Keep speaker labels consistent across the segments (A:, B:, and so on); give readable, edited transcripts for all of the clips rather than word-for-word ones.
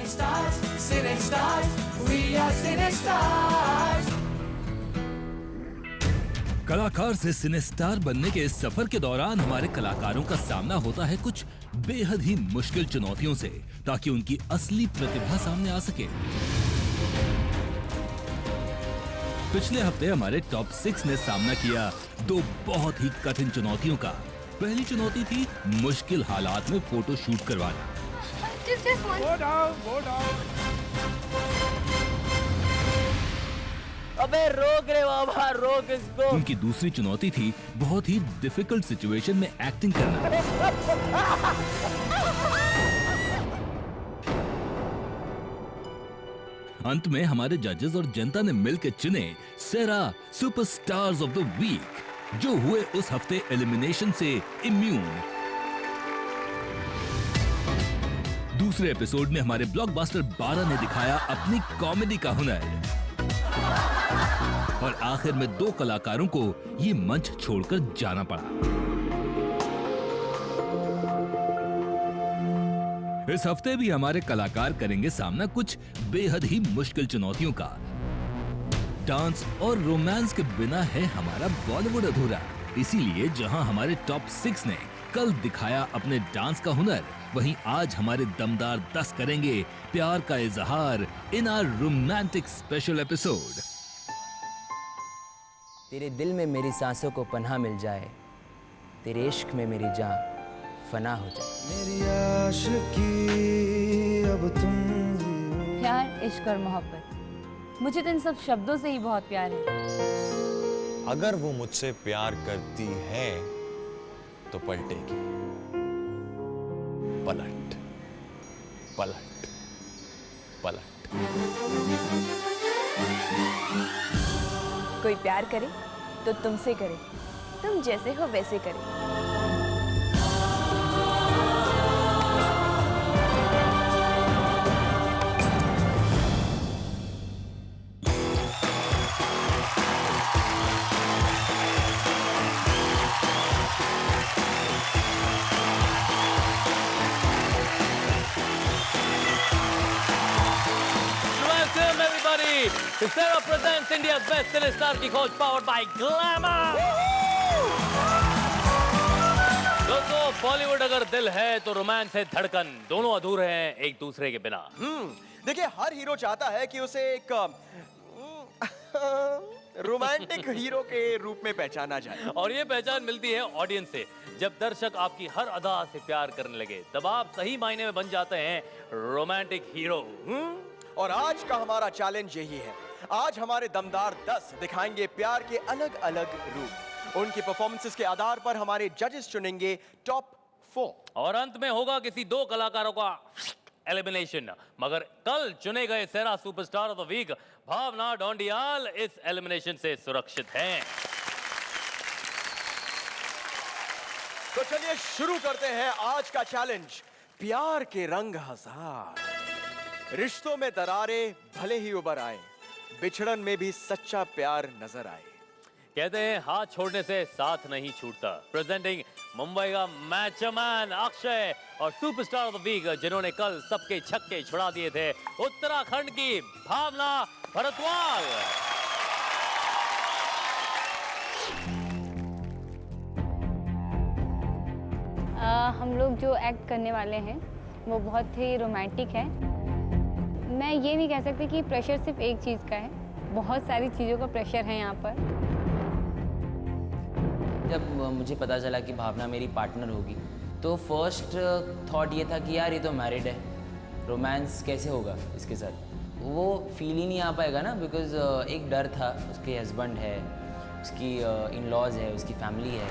A: Cinestars, Cinestars, we are Cinestars.
B: कलाकार से cine star बनने के इस सफर के दौरान हमारे कलाकारों का सामना होता है कुछ बेहद ही मुश्किल चुनौतियों से, ताकि उनकी असली प्रतिभा सामने आ सके। पिछले हफ्ते हमारे टॉप 6 ने सामना किया 2 बहुत ही कठिन चुनौतियों का। पहली चुनौती थी मुश्किल हालात में फोटो शूट करवाना।
C: अबे रोक रे बाबा, रोक इसको।
B: उनकी दूसरी चुनौती थी बहुत ही डिफिकल्ट सिचुएशन में एक्टिंग करना। अंत में हमारे जजेस और जनता ने मिलकर चुने सेरा सुपरस्टार्स ऑफ द वीक, जो हुए उस हफ्ते एलिमिनेशन से इम्यून। दूसरे एपिसोड में हमारे ब्लॉकबस्टर 12 ने दिखाया अपनी कॉमेडी का हुनर, और आखिर में 2 कलाकारों को ये मंच छोड़कर जाना पड़ा। इस हफ्ते भी हमारे कलाकार करेंगे सामना कुछ बेहद ही मुश्किल चुनौतियों का। डांस और रोमांस के बिना है हमारा बॉलीवुड अधूरा। इसीलिए जहां हमारे टॉप 6 ने कल दिखाया अपने डांस का हुनर, वहीं आज हमारे दमदार 10 करेंगे प्यार का इजहार in our romantic special episode.
C: तेरे दिल में मेरी सांसों को पनाह मिल जाए, तेरे इश्क में मेरी जान फना हो जाए।
A: मेरी आशिकी अब तुम ही हो।
D: प्यार, इश्क और मोहब्बत, मुझे तो इन सब शब्दों से ही बहुत प्यार है।
E: अगर वो मुझसे प्यार करती है तो पलटेगी। पलट पलट पलट।
D: कोई प्यार करे तो तुमसे करे, तुम जैसे हो वैसे करे।
F: Sarah presents India's best Cinestar की खोज powered by Glamour। दोस्तों, बॉलीवुड अगर दिल है तो रोमांस है धड़कन, दोनों अधूरे हैं एक दूसरे के बिना।
G: देखिए, हर हीरो चाहता है कि उसे एक रोमांटिक हीरो के रूप में पहचाना जाए,
F: और ये पहचान मिलती है ऑडियंस से। जब दर्शक आपकी हर अदा से प्यार करने लगे, तब आप सही मायने में बन जाते हैं रोमांटिक हीरो।
G: और आज का हमारा चैलेंज यही है। आज हमारे दमदार 10 दिखाएंगे प्यार के अलग अलग रूप। उनकी परफॉर्मेंसेस के आधार पर हमारे जजेस चुनेंगे टॉप 4,
F: और अंत में होगा किसी 2 कलाकारों का एलिमिनेशन। मगर कल चुने गए सेरा सुपरस्टार ऑफ द वीक भावना डोंडियाल इस एलिमिनेशन से सुरक्षित हैं।
G: तो चलिए शुरू करते हैं आज का चैलेंज। प्यार के रंग हजार, रिश्तों में दरारें भले ही उभर आए, बिछड़न में भी सच्चा प्यार नजर आए।
F: कहते हैं हाथ छोड़ने से साथ नहीं छूटता। प्रेजेंटिंग मुंबई का मैचमैन अक्षय और सुपरस्टार ऑफ द वीक जिन्होंने कल सबके छक्के छुड़ा दिए थे, उत्तराखंड की भावना भरद्वाज।
D: हम लोग जो एक्ट करने वाले हैं वो बहुत ही रोमांटिक है। मैं ये नहीं कह सकती कि प्रेशर सिर्फ एक चीज़ का है, बहुत सारी चीज़ों का प्रेशर है यहाँ पर।
C: जब मुझे पता चला कि भावना मेरी पार्टनर होगी, तो फर्स्ट थॉट ये था कि यार ये तो मैरिड है, रोमांस कैसे होगा इसके साथ। वो फील ही नहीं आ पाएगा ना, बिकॉज एक डर था, उसके हस्बैंड है, उसकी इन लॉज है, उसकी फैमिली है।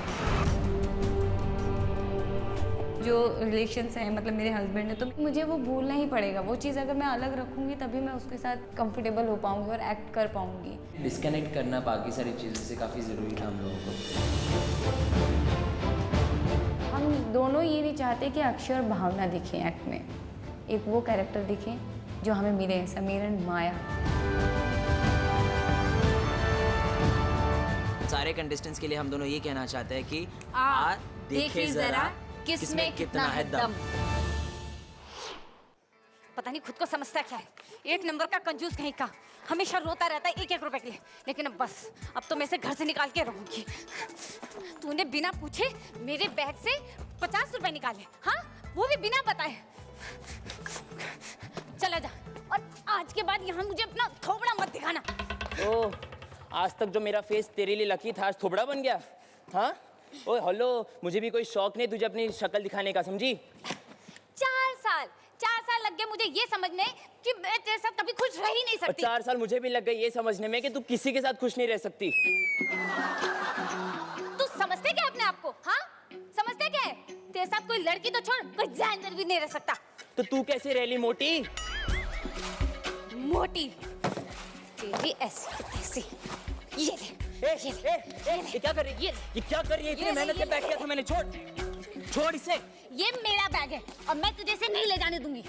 D: जो रिलेशंस हैं, मतलब मेरे हस्बैंड है, तो मुझे वो भूलना ही पड़ेगा। वो चीज़ अगर मैं अलग रखूँगी तभी मैं उसके साथ कंफर्टेबल हो पाऊँगी और एक्ट कर पाऊँगी।
C: डिस्कनेक्ट करना बाकी सारी चीज़ों से काफ़ी ज़रूरी था हम लोगों को।
D: हम दोनों ये नहीं चाहते कि अक्षय और भावना दिखें एक्ट में, एक वो कैरेक्टर दिखें जो हमें मिले, समीरन, माया।
C: सारे कंटेस्टेंट्स के लिए हम दोनों ये कहना चाहते हैं कि
D: देखिए जरा किसमें कितना है दम।
H: पता नहीं खुद को समझता क्या है, एक नंबर का कंजूस कहीं का, हमेशा रोता रहता है 1-1 रुपए के लिए। लेकिन अब तो मैं इसे घर से निकाल के रहूंगी। तूने बिना पूछे मेरे बैग से 50 रुपए निकाले, हाँ, वो भी बिना बताए। चला जा, और आज के बाद यहाँ मुझे अपना थोबड़ा मत दिखाना।
C: ओ, आज तक जो मेरा फेस तेरे लिए लकी था, आज थोबड़ा बन गया? हाँ? ओए हेलो, मुझे भी कोई शौक नहीं तुझे अपनी शक्ल दिखाने का, समझी?
H: 4 साल लग गए मुझे ये समझने कि मैं तेरे साथ कभी खुश रह ही नहीं
C: और
H: सकती।
C: 4 साल मुझे भी लग गए ये समझने में कि तू किसी के साथ खुश नहीं रह सकती।
H: तू समझते क्या अपने आप को? हाँ, समझते क्या है? तेरे साथ कोई लड़की तो छोड़, कोई जानवर भी नहीं रह सकता।
C: तो तू कैसे रह ली मोटी?
H: मोटी तेरी ऐसी ऐसी। ये ले,
C: ये क्या कर रही है? ये क्या कर रही है? इतनी मेहनत से बैठ किया था मैंने, छोड़ इसे।
H: ये मेरा बैग है और मैं तुझे इसे नहीं ले जाने दूंगी।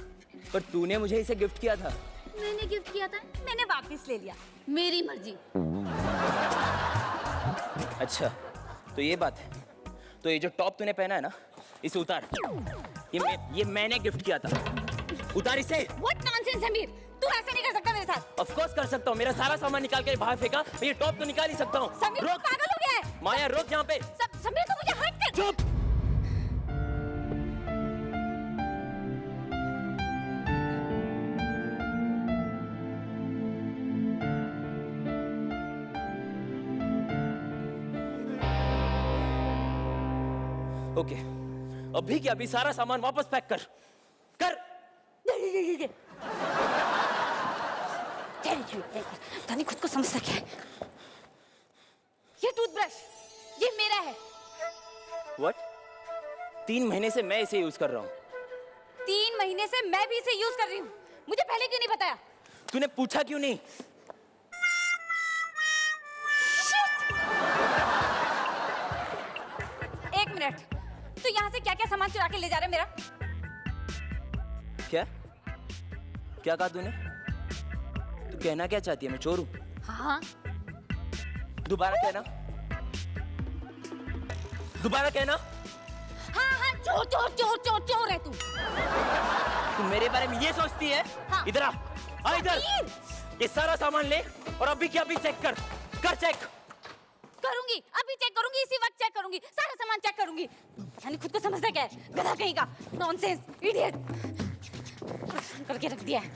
C: पर तूने मुझे इसे गिफ्ट किया था।
H: मैंने गिफ्ट किया था, मैंने वापस ले लिया, मेरी मर्जी।
C: अच्छा, तो ये बात है। तो ये जो टॉप तूने पहना है ना, इसे उतार। ये मैंने गिफ्ट किया था, उतार इसे।
H: What nonsense समीर, तू ऐसे नहीं कर सकता मेरे साथ।
C: Of course कर सकता हूँ, मेरा सारा सामान निकाल के बाहर फेंका, मैं ये टॉप तो निकाल ही सकता हूँ।
H: समीर
C: रोक,
H: पागल हो गया है।
C: माया रोक यहाँ पे।
H: समीर तो मुझे हट कर।
C: चुप। ओके, अभी क्या अभी सारा सामान वापस पैक कर।
H: तनी खुद को समझता क्या है? ये टूथब्रश, ये मेरा है।
C: What? 3 महीने से मैं इसे यूज कर रहा हूँ।
H: 3 महीने से मैं भी इसे यूज कर रही हूँ, मुझे पहले क्यों नहीं बताया?
C: तूने पूछा क्यों नहीं?
H: एक मिनट, तू यहाँ से क्या क्या सामान चुरा के ले जा रहा है मेरा?
C: क्या कहा तूने? तू कहना क्या चाहती है, मैं चोर हूँ?
H: हाँ,
C: दोबारा कहना।
H: हाँ, चोर चोर चोर चोर चोर है तू।
C: तू मेरे बारे में ये सोचती है?
H: हाँ।
C: इधर आ इधर। ये सारा सामान ले और अभी क्या अभी चेक कर चेक।
H: करूंगी, अभी चेक करूंगी, इसी वक्त चेक करूंगी, सारा सामान चेक करूंगी। पता नहीं खुद को समझता क्या है, गधा कहीं का, नॉनसेंस, इडियट। करके रख दिया है।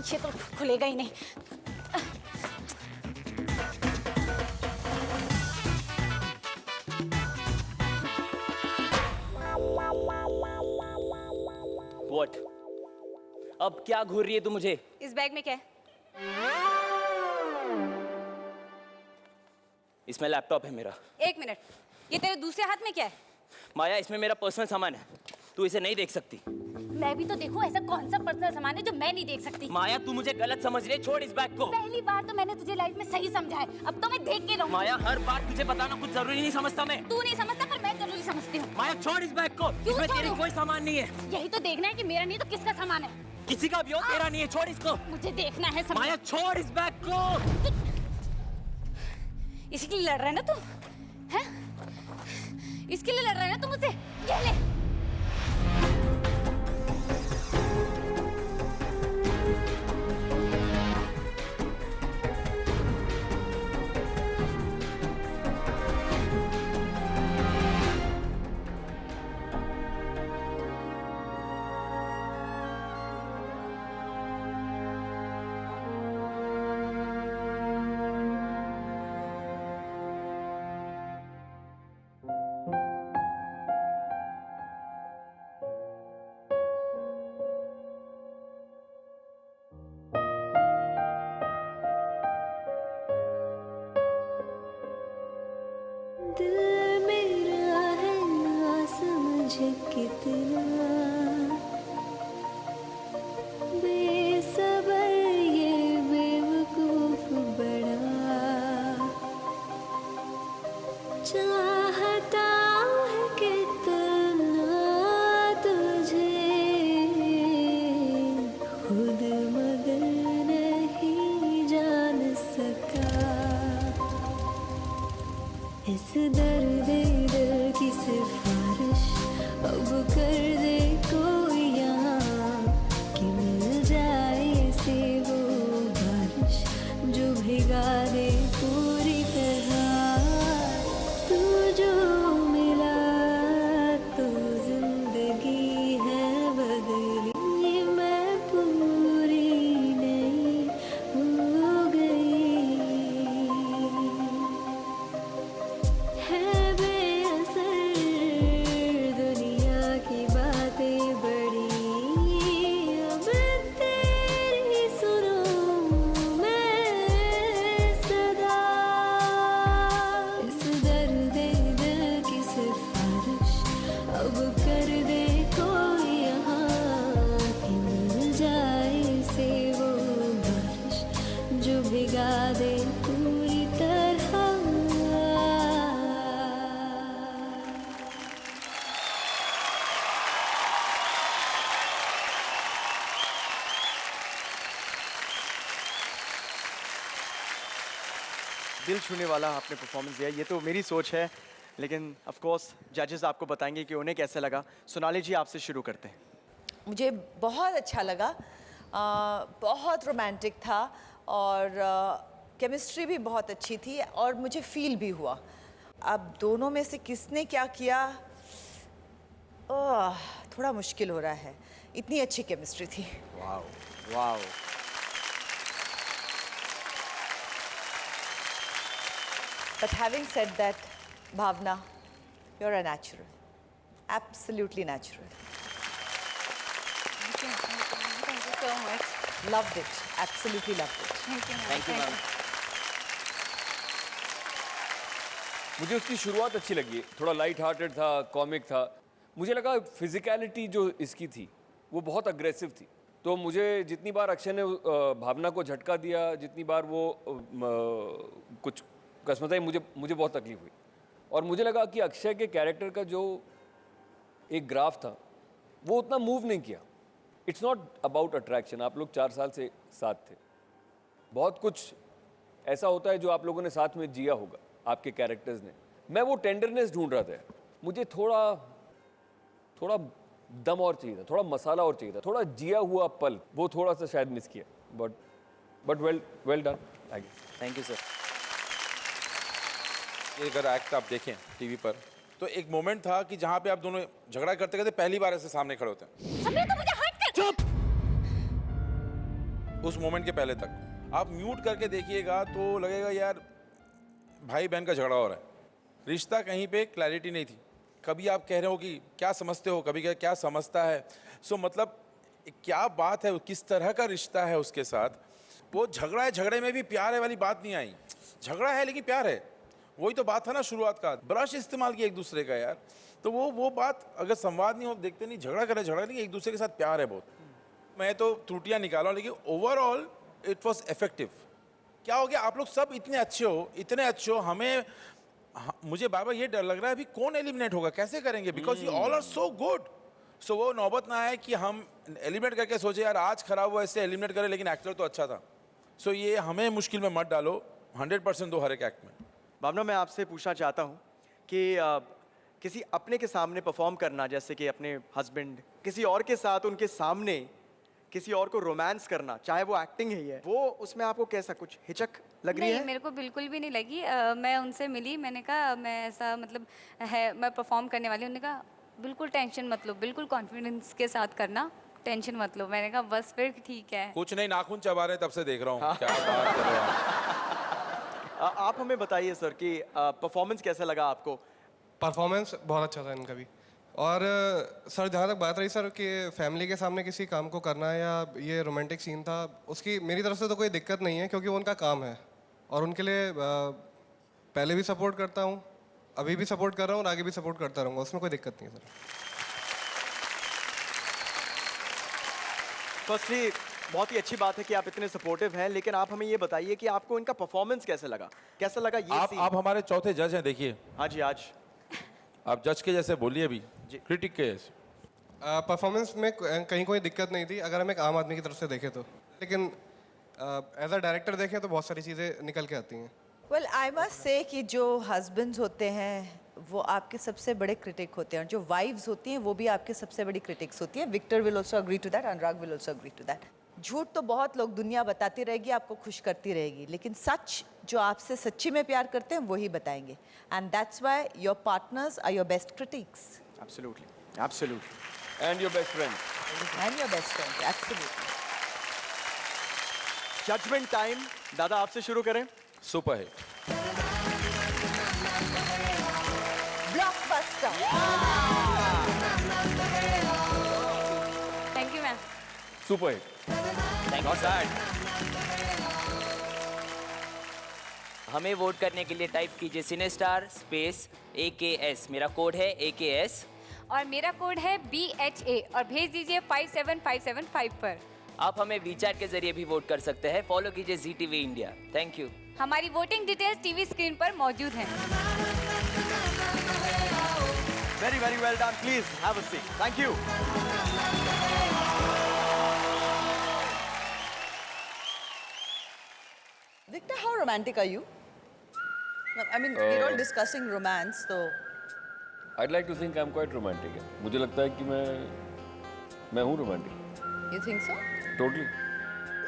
H: ये तो खुलेगा ही नहीं।
C: What? अब क्या घूर रही है तू मुझे?
H: इस बैग में क्या है?
C: इसमें लैपटॉप है मेरा।
H: 1 मिनट, ये तेरे दूसरे हाथ में क्या है?
C: माया, इसमें मेरा पर्सनल सामान है, तू इसे नहीं देख सकती।
H: मैं भी तो देखूं, ऐसा कौन सा पर्सनल सामान है जो मैं नहीं देख सकती?
C: माया, तू मुझे गलत समझ रही है, छोड़ इस बैग को।
H: पहली बार तो मैंने तुझे लाइफ में सही समझा है, अब तो मैं देख के रहूंगी।
C: माया, हर बार तुझे बताना कुछ जरूरी नहीं समझता मैं।
H: तू नहीं समझता पर मैं जरूरी समझती हूँ।
C: माया, छोड़ इस बैग को, इसमें तेरी
H: छोड़ूं?
C: कोई सामान नहीं है।
H: यही तो देखना है कि मेरा नहीं तो किसका सामान है।
C: किसी का भी हो, तेरा नहीं है, छोड़ इसको।
H: मुझे देखना है।
C: माया, छोड़ इस बैग को।
H: इसके लिए लड़ रहा है ना तू? हैं? इसके लिए लड़ रहा है ना तू मुझसे? ये ले।
G: दिल छूने वाला आपने परफॉर्मेंस दिया, ये तो मेरी सोच है, लेकिन ऑफ कोर्स जजेस आपको बताएंगे कि उन्हें कैसा लगा। सोनाली जी, आपसे शुरू करते हैं।
I: मुझे बहुत अच्छा लगा, बहुत रोमांटिक था और केमिस्ट्री भी बहुत अच्छी थी और मुझे फील भी हुआ। अब दोनों में से किसने क्या किया, थोड़ा मुश्किल हो रहा है, इतनी अच्छी केमिस्ट्री थी।
G: Wow wow.
I: But having said that, Bhavna, you're a natural, absolutely natural.
D: Thank you so much.
I: Loved it, absolutely loved it.
D: Thank you, ma'am.
C: Thank you, ma'am.
J: मुझे उसकी शुरुआत अच्छी लगी, थोड़ा लाइट हार्टेड था, कॉमिक था। मुझे लगा फिजिकलिटी जो इसकी थी वो बहुत अग्रेसिव थी, तो मुझे जितनी बार अक्षय ने भावना को झटका दिया, जितनी बार वो कुछ कसमत आई, मुझे बहुत तकलीफ हुई। और मुझे लगा कि अक्षय के कैरेक्टर का जो एक ग्राफ था वो उतना मूव नहीं किया। इट्स नॉट अबाउट अट्रैक्शन, आप लोग 4 साल से साथ थे, बहुत कुछ ऐसा होता है जो आप लोगों ने साथ में जिया होगा आपके कैरेक्टर्स ने। मैं वो टेंडरनेस ढूंढ रहा था, मुझे थोड़ा दम और चाहिए था, थोड़ा मसाला और चाहिए था, थोड़ा जिया हुआ पल, वो थोड़ा सा शायद मिस किया। But well done,
C: thank you sir.
K: ये अगर एक्ट आप देखें टीवी पर तो एक मोमेंट था कि जहाँ पे आप दोनों झगड़ा करते करते पहली बार ऐसे सामने खड़े होते हैं।
H: समीर, तो मुझे हट कर चुप।
K: उस मोमेंट के पहले तक आप म्यूट करके देखिएगा तो लगेगा यार भाई बहन का झगड़ा हो रहा है, रिश्ता कहीं पे क्लैरिटी नहीं थी। कभी आप कह रहे हो कि क्या समझते हो, कभी क्या समझता है। सो मतलब क्या बात है, किस तरह का रिश्ता है उसके साथ। वो झगड़ा है, झगड़े में भी प्यार है वाली बात नहीं आई। झगड़ा है लेकिन प्यार है, वही तो बात था ना शुरुआत का। ब्रश इस्तेमाल किया एक दूसरे का यार, तो वो बात अगर संवाद नहीं हो, देखते नहीं, झगड़ा नहीं, एक दूसरे के साथ प्यार है बहुत। मैं तो त्रुटियां निकाला लेकिन ओवरऑल इट वॉज इफेक्टिव। क्या हो गया, आप लोग सब इतने अच्छे हो, हमें मुझे बार बार ये डर लग रहा है अभी कौन एलिमिनेट होगा, कैसे करेंगे, because you all are so good. So वो नौबत ना आए कि हम एलिमिनेट करके सोचे यार आज खराब हुआ इससे एलिमिनेट करें, लेकिन एक्टर तो अच्छा था। सो ये हमें मुश्किल में मत डालो, 100% दो हर एक एक्ट में।
G: भावना, मैं आपसे पूछना चाहता हूँ कि किसी अपने के सामने परफॉर्म करना, जैसे कि अपने हस्बैंड किसी और के साथ उनके सामने किसी और को रोमांस करना, चाहे वो एक्टिंग ही है, वो उसमें आपको कैसा कुछ हिचक लग रही
D: नहीं,
G: है?
D: मेरे को बिल्कुल भी नहीं लगी। मैं उनसे मिली, मैंने कहा मैं ऐसा मतलब है, मैं परफॉर्म करने वाली हूँ। उन्होंने कहा बिल्कुल टेंशन मत लो, बिल्कुल कॉन्फिडेंस के साथ करना, टेंशन मत लो। मैंने कहा बस फिर ठीक है।
K: कुछ नहीं, नाखून चबा रहे तब से देख रहा हूँ। क्या बात कर रहे हैं आप?
G: आप हमें बताइए सर कि परफॉर्मेंस कैसा लगा आपको?
L: परफॉर्मेंस बहुत अच्छा था इनका भी। और सर जहाँ तक बात रही सर कि फैमिली के सामने किसी काम को करना है या ये रोमांटिक सीन था, उसकी मेरी तरफ से तो कोई दिक्कत नहीं है, क्योंकि वो उनका काम है और उनके लिए पहले भी सपोर्ट करता हूँ, अभी भी सपोर्ट कर रहा हूँ और आगे भी सपोर्ट करता रहूँगा, उसमें कोई दिक्कत नहीं है सर।
G: फर्स्टली बहुत ही अच्छी बात है कि आप इतने सपोर्टिव हैं, लेकिन आप हमें ये बताइए कि आपको इनका परफॉर्मेंस कैसा लगा ये scene?
K: आप हमारे चौथे जज हैं, देखिए
G: हाँ जी, आज
K: आप जज के जैसे बोलिए अभी, क्रिटिक के जैसे।
L: परफॉर्मेंस में कहीं कोई दिक्कत नहीं थी अगर हम एक आम आदमी की तरफ से देखें तो, लेकिन एज अ डायरेक्टर देखें तो बहुत सारी चीज़ें निकल के आती हैं।
I: वेल आई मस्ट से कि जो हस्बैंड्स होते हैं वो आपके सबसे बड़े क्रिटिक होते हैं, और जो वाइफ्स होती हैं वो भी आपके सबसे बड़ी क्रिटिक्स होती हैं। Victor will also agree to that, Anurag will also agree to that. झूठ तो बहुत लोग दुनिया बताती रहेगी, आपको खुश करती रहेगी, लेकिन सच जो आपसे सच्ची में प्यार करते हैं वही बताएंगे। And that's why your partners are your best critics.
G: Absolutely, absolutely.
J: And your best friend.
I: And your best friend, absolutely.
G: Judgement time, दादा आपसे शुरू करें।
K: Super hit,
I: blockbuster.
D: Thank you ma'am.
J: Super hit.
C: Thank you. हमें vote करने के लिए type कीजिए Cinestar space AKS, मेरा कोड है AKS
D: और मेरा कोड है BHA और भेज दीजिए 57575 पर।
C: आप हमें वीचैट के जरिए भी वोट कर सकते हैं। फॉलो कीजिए ZTV इंडिया। Thank you.
D: हमारी वोटिंग डिटेल्स टीवी स्क्रीन पर मौजूद हैं।
G: Very very well done, please have a seat. Thank you.
I: Victor, how romantic are you? I mean, we're all discussing romance, so
J: I'd like to think I'm quite romantic. मुझे लगता है कि मैं हूँ romantic.
I: you think so?
J: Totally.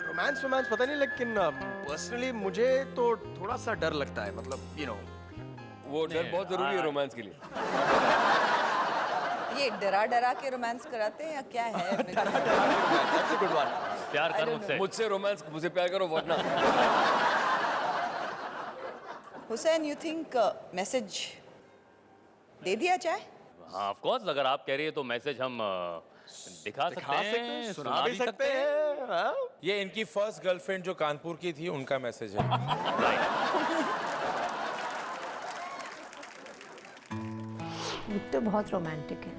G: Romance पता नहीं, लेकिन personally मुझे तो थोड़ा सा डर लगता है, मतलब you know.
J: वो डर बहुत जरूरी है रोमांस के लिए.
I: ये डरा के रोमांस कराते हैं या क्या है?
G: That's a good one.
F: प्यार कर मुझसे.
J: मुझसे रोमांस, मुझसे प्यार करो वरना.
I: हुसैन, you think मैसेज दे दिया जाए?
F: हाँ ऑफ कोर्स, अगर आप कह रही है तो मैसेज हम दिखा सकते हैं,
G: सुना भी सकते हैं. हाँ?
K: ये इनकी फर्स्ट गर्लफ्रेंड जो कानपुर की थी उनका मैसेज है.
M: विक्टर बहुत रोमांटिक है.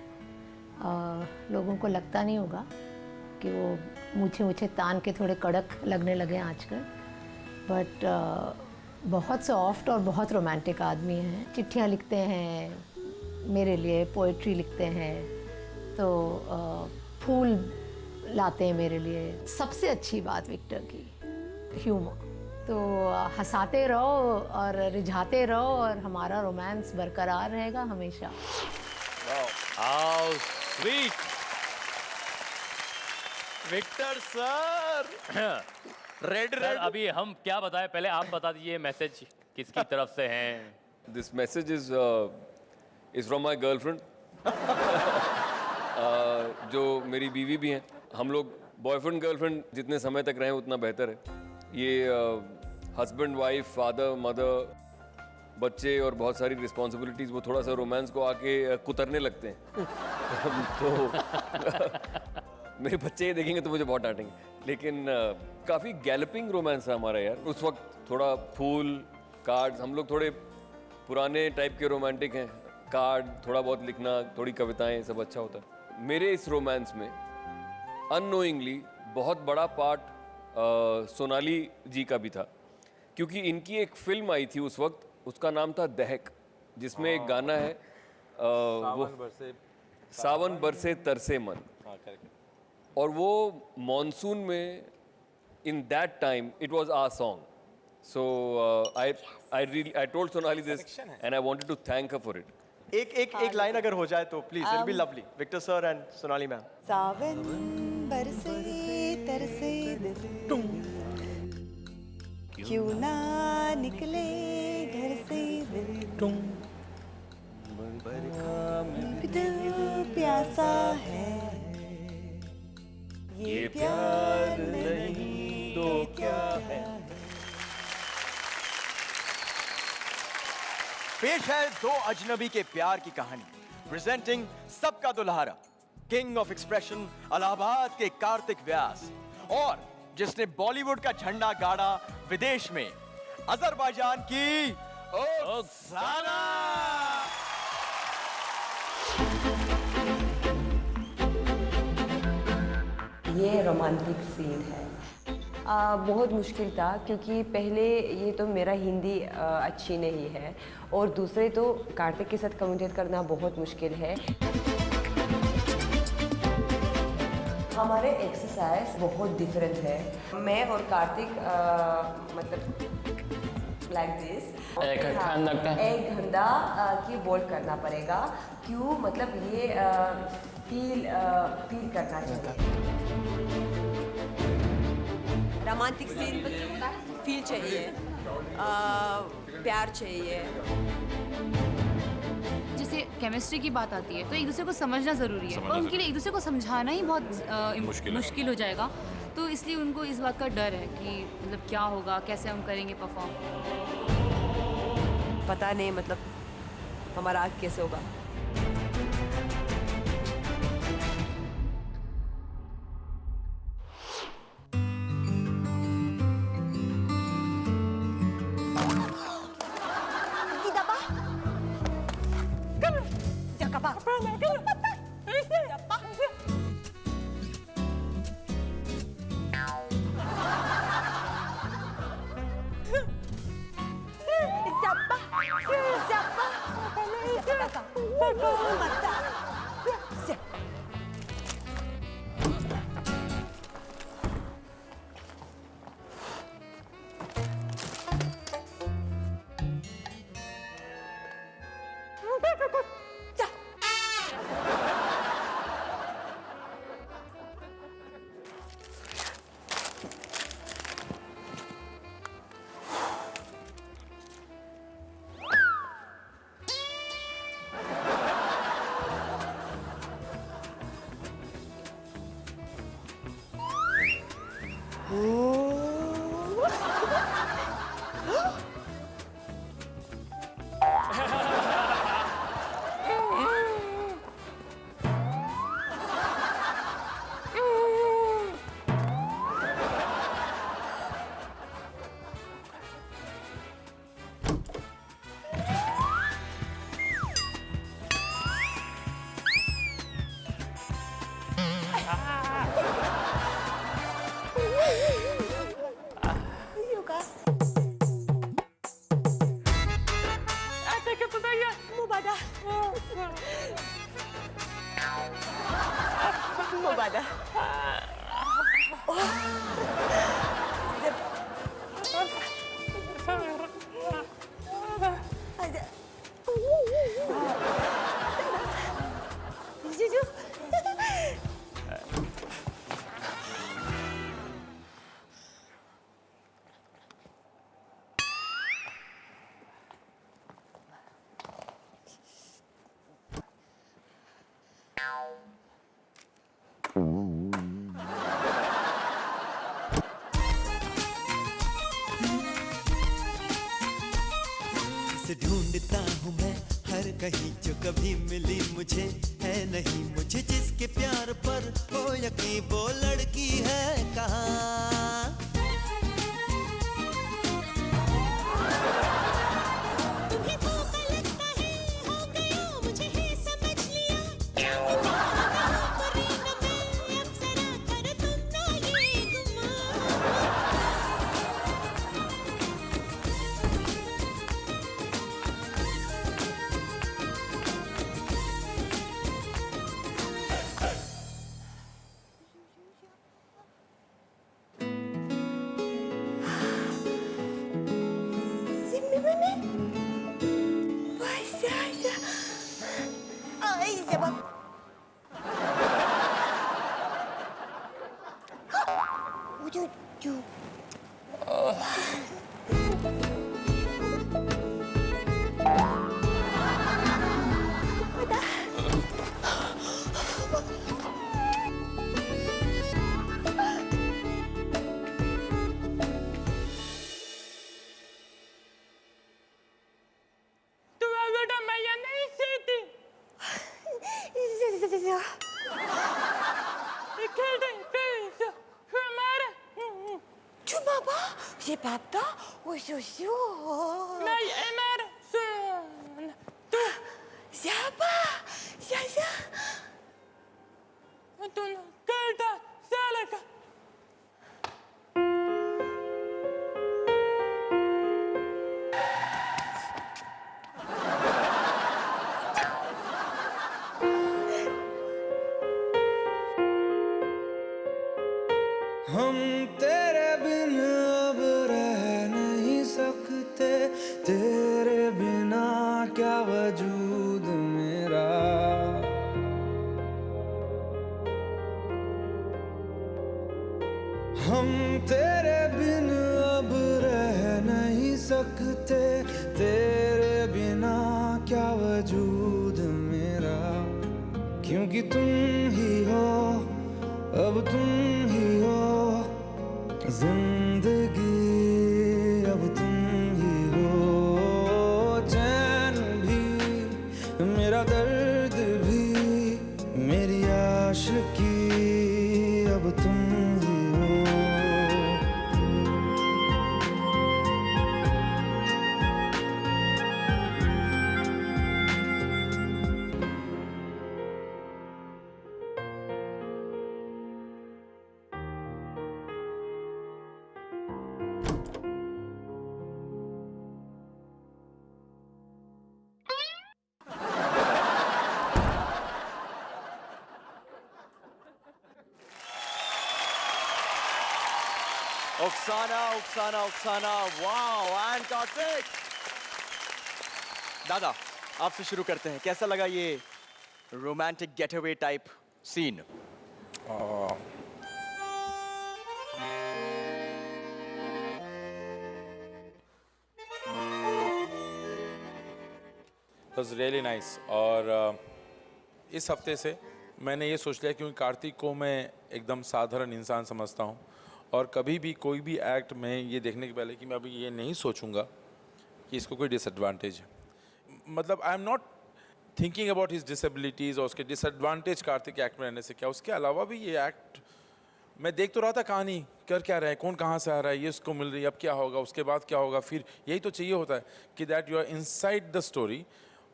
M: लोगों को लगता नहीं होगा कि वो मूछे तान के थोड़े कड़क लगने लगे आजकल, बट बहुत सॉफ्ट और बहुत रोमांटिक आदमी हैं. चिट्ठियाँ लिखते हैं मेरे लिए, पोइट्री लिखते हैं, तो फूल लाते हैं मेरे लिए. सबसे अच्छी बात विक्टर की ह्यूमर. तो हंसाते रहो और रिझाते रहो और हमारा रोमांस बरकरार रहेगा हमेशा.
F: How sweet.
G: Victor sir. रेड
F: अभी हम क्या बताएं, पहले आप बता दीजिए मैसेज किसकी तरफ से हैं.
J: This message is from my girlfriend. जो मेरी बीवी भी हैं. हम लोग बॉयफ्रेंड गर्लफ्रेंड जितने समय तक रहें उतना बेहतर है. ये हस्बैंड वाइफ फादर मदर बच्चे और बहुत सारी रिस्पॉन्सिबिलिटीज, वो थोड़ा सा रोमांस को आके कुतरने लगते हैं. तो मेरे बच्चे ये देखेंगे तो मुझे बहुत डांटेंगे, लेकिन काफ़ी गैलपिंग रोमांस है हमारा यार. उस वक्त थोड़ा फूल कार्ड्स, हम लोग थोड़े पुराने टाइप के रोमांटिक हैं. कार्ड, थोड़ा बहुत लिखना, थोड़ी कविताएं, सब अच्छा होता है. मेरे इस रोमांस में अननोइंगली बहुत बड़ा पार्ट सोनाली जी का भी था, क्योंकि इनकी एक फिल्म आई थी उस वक्त, उसका नाम था दहक, जिसमें एक गाना है वो सावन बरसे तरसे मन. और वो मॉनसून में in that time it was our song. So I told Sonali this and I wanted to thank her for it.
G: एक लाइन अगर हो जाए तो please, it be lovely. Victor sir and Sonali ma'am.
I: सावन बरसे तरसे दिल, क्यों ना निकले घर से दिल, दिल प्यासा है, ये प्यार नहीं तो क्या है.
G: पेश है दो अजनबी के प्यार की कहानी. प्रेजेंटिंग सबका Dulhara, king of expression, Allahabad के कार्तिक व्यास, और जिसने बॉलीवुड का झंडा गाड़ा विदेश में, अजरबैजान की ओक्साना.
N: ये रोमांटिक सीन है. बहुत मुश्किल था, क्योंकि पहले ये तो मेरा हिंदी अच्छी नहीं है, और दूसरे तो कार्तिक के साथ कम्युनिकेट करना बहुत मुश्किल है. हमारे एक्सरसाइज बहुत डिफरेंट है. मैं और कार्तिक मतलब लाइक दिस एक घंटा की बोल्ड करना पड़ेगा. क्यों? मतलब ये फील करना चाहिए. रोमांटिक सीन फील चाहिए, प्यार चाहिए.
H: जैसे केमिस्ट्री की बात आती है तो एक दूसरे को समझना ज़रूरी है, और उनके लिए एक दूसरे को समझाना ही बहुत मुश्किल हो जाएगा. तो इसलिए उनको इस बात का डर है कि मतलब क्या होगा, कैसे हम करेंगे परफॉर्म.
N: पता नहीं मतलब हमारा आग कैसे होगा.
A: इसे ढूंढता हूँ मैं हर कहीं जो कभी मिली मुझे है नहीं, मुझे जिसके प्यार पर हो यकीन वो लड़की है कहाँ।
O: तुम्हें धोखा लगता है, हो गया मुझे ही समझ लिया। क्या बताऊं करीना मैं, अब जरा कर तुम ना ये गुमान।
A: हम तेरे बिन अब रह नहीं सकते, तेरे बिना क्या वजूद मेरा। हम तेरे बिन अब रह नहीं सकते, तेरे बिना क्या वजूद मेरा। क्योंकि तुम ही हो, अब तुम ही हो जिंदगी, अब तुम ही हो चैन भी, मेरा दर्द भी, मेरी आशिकी, अब तुम ही हो।
G: Oksana, wow, and Karthik. दादा, आपसे शुरू करते हैं। कैसा लगा ये romantic getaway type scene?
K: was really nice. और इस हफ्ते से मैंने ये सोच लिया, क्योंकि कार्तिक को मैं एकदम साधारण इंसान समझता हूँ और कभी भी कोई भी एक्ट में ये देखने के पहले कि मैं अभी ये नहीं सोचूंगा कि इसको कोई डिसएडवांटेज है। मतलब आई am not thinking about his disabilities और उसके डिसएडवांटेज कार्तिक एक्ट में रहने से क्या, उसके अलावा भी ये एक्ट मैं देख तो रहा था कहानी कर क्या रहा है, कौन कहाँ से आ रहा है, ये उसको मिल रही है, अब क्या होगा, उसके बाद क्या होगा, फिर यही तो चाहिए होता है कि that you are inside the story.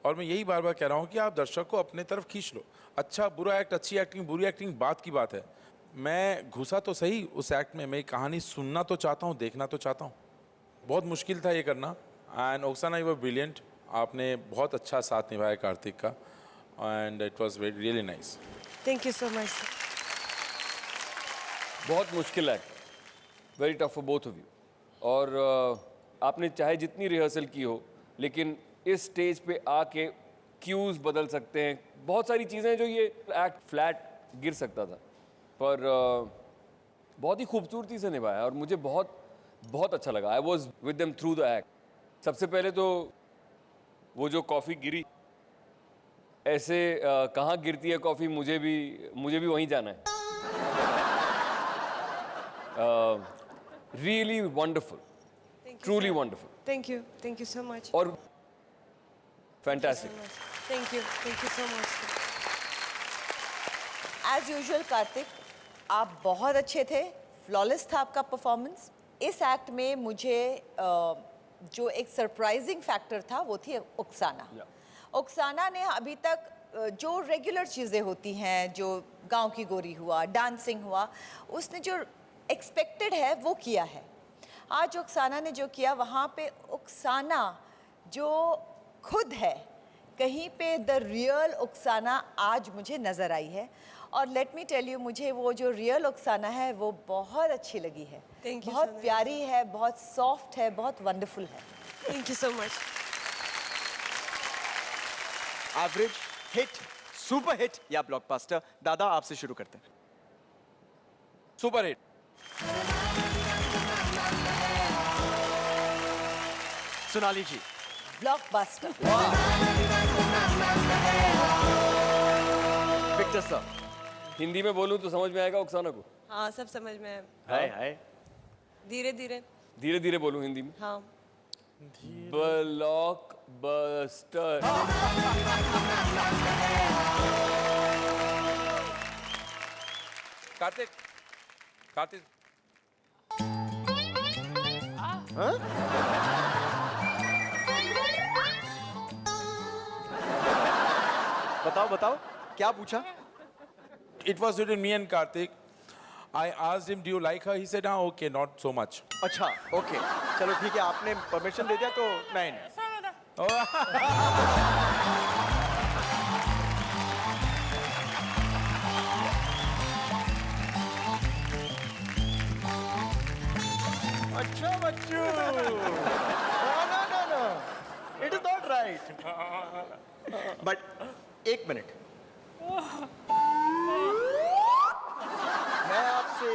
K: और मैं यही बार बार कह रहा हूँ कि आप दर्शक को अपने तरफ खींच लो। अच्छा बुरा एक्ट, अच्छी एक्टिंग, बुरी एक्टिंग बात की बात है, मैं घुसा तो सही उस एक्ट में, मैं कहानी सुनना तो चाहता हूँ, देखना तो चाहता हूँ। बहुत मुश्किल था ये करना and Oksana you were brilliant, आपने बहुत अच्छा साथ निभाया कार्तिक का and it was really nice.
N: Thank you so much.
J: बहुत मुश्किल है, very tough for both of you. और आपने चाहे जितनी रिहर्सल की हो, लेकिन इस स्टेज पे आके क्यूज बदल सकते हैं, बहुत सारी चीज़ें जो ये एक्ट फ्लैट गिर सकता था, पर बहुत ही खूबसूरती से निभाया और मुझे बहुत बहुत अच्छा लगा। I was with them through the act. सबसे पहले तो वो जो कॉफ़ी गिरी, ऐसे कहाँ गिरती है कॉफ़ी, मुझे भी वहीं जाना है। Really wonderful, truly wonderful.
N: Thank you so much.
J: और fantastic.
N: Thank you so much.
I: As usual Kartik, आप बहुत अच्छे थे, फ्लॉलेस था आपका परफॉर्मेंस। इस एक्ट में मुझे जो एक सरप्राइजिंग फैक्टर था वो थी ओक्साना। ओक्साना ने अभी तक जो रेगुलर चीज़ें होती हैं, जो गांव की गोरी हुआ, डांसिंग हुआ, उसने जो एक्सपेक्टेड है वो किया है। आज ओक्साना ने जो किया, वहाँ पे ओक्साना जो खुद है, कहीं पे द रियल ओक्साना आज मुझे नज़र आई है। और लेट मी टेल यू, मुझे वो जो रियल ओक्साना है वो बहुत अच्छी लगी है। बहुत प्यारी है, बहुत सॉफ्ट है, बहुत वंडरफुल है।
N: Thank you so much.
G: Average, hit, super hit या ब्लॉकबस्टर? दादा आपसे शुरू करते हैं।
K: Super hit.
G: Sonali ji.
I: Blockbuster.
G: Victor sir.
J: Hindi में बोलूं तो समझ में आएगा ओक्साना को?
N: हाँ, सब समझ में है।
G: हाय
N: धीरे धीरे।
J: धीरे धीरे बोलूं हिंदी में?
N: हाँ।
J: ब्लॉकबस्टर।
K: कार्तिक, कार्तिक।
G: बताओ क्या पूछा?
K: It was between me and Karthik. I asked him, "Do you like her?" He said, "Ah, okay, not so much."
G: अच्छा, ओके, चलो ठीक है, आपने परमिशन दे दिया तो नहीं। अच्छा बच्चू, no, it is not right. But एक मिनट, मैं आपसे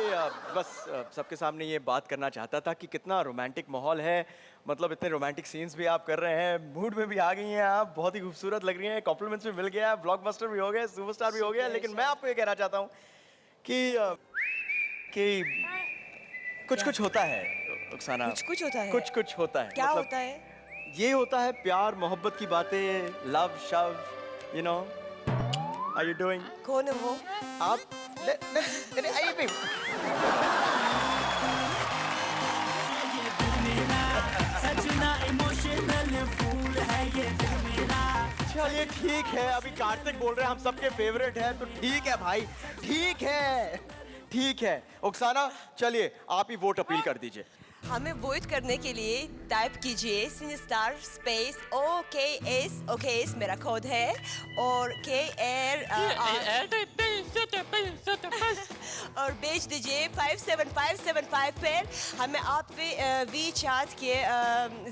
G: बस सबके सामने ये बात करना चाहता था कि कितना रोमांटिक माहौल है। मतलब इतने रोमांटिक सीन्स भी आप कर रहे हैं, मूड में भी आ गई हैं आप, बहुत ही खूबसूरत लग रही हैं, कॉम्प्लीमेंट्स भी मिल गया, ब्लॉकबस्टर भी हो गए, सुपरस्टार भी हो गया। लेकिन मैं आपको ये कहना चाहता हूँ कि कुछ होता है ओक्साना,
N: कुछ होता है।
G: कुछ होता है।
N: क्या
G: मतलब
N: होता है?
G: ये होता है प्यार मोहब्बत की बातें, लव शव, you know. Are you doing?
N: कौन है वो?
G: आप चलिए ठीक है, अभी कार्तिक बोल रहे हैं हम सबके फेवरेट है, तो ठीक है भाई, ठीक है। ओक्साना चलिए आप ही वोट अपील कर दीजिए।
N: हमें वोट करने के लिए टाइप कीजिए सिनेस्टार स्पेस OKS, OKS मेरा कोड है, और KR और भेज दीजिए 57575 पर। हमें आप वी चैट के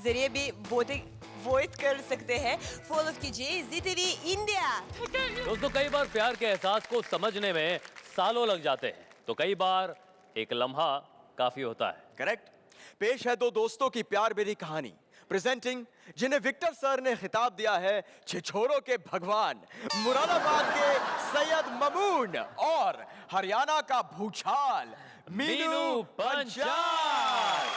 N: जरिए भी वोट कर सकते हैं। फॉलो कीजिए ZTV इंडिया।
F: दोस्तों, कई बार प्यार के एहसास को समझने में सालों लग जाते हैं, तो कई बार एक लम्हा काफी होता है।
G: करेक्ट। पेश है दो दोस्तों की प्यार भरी कहानी, प्रेजेंटिंग जिन्हें विक्टर सर ने खिताब दिया है छिछोरों के भगवान, मुरादाबाद के सैयद ममून और हरियाणा का भूचाल
F: मीनू पंचाल।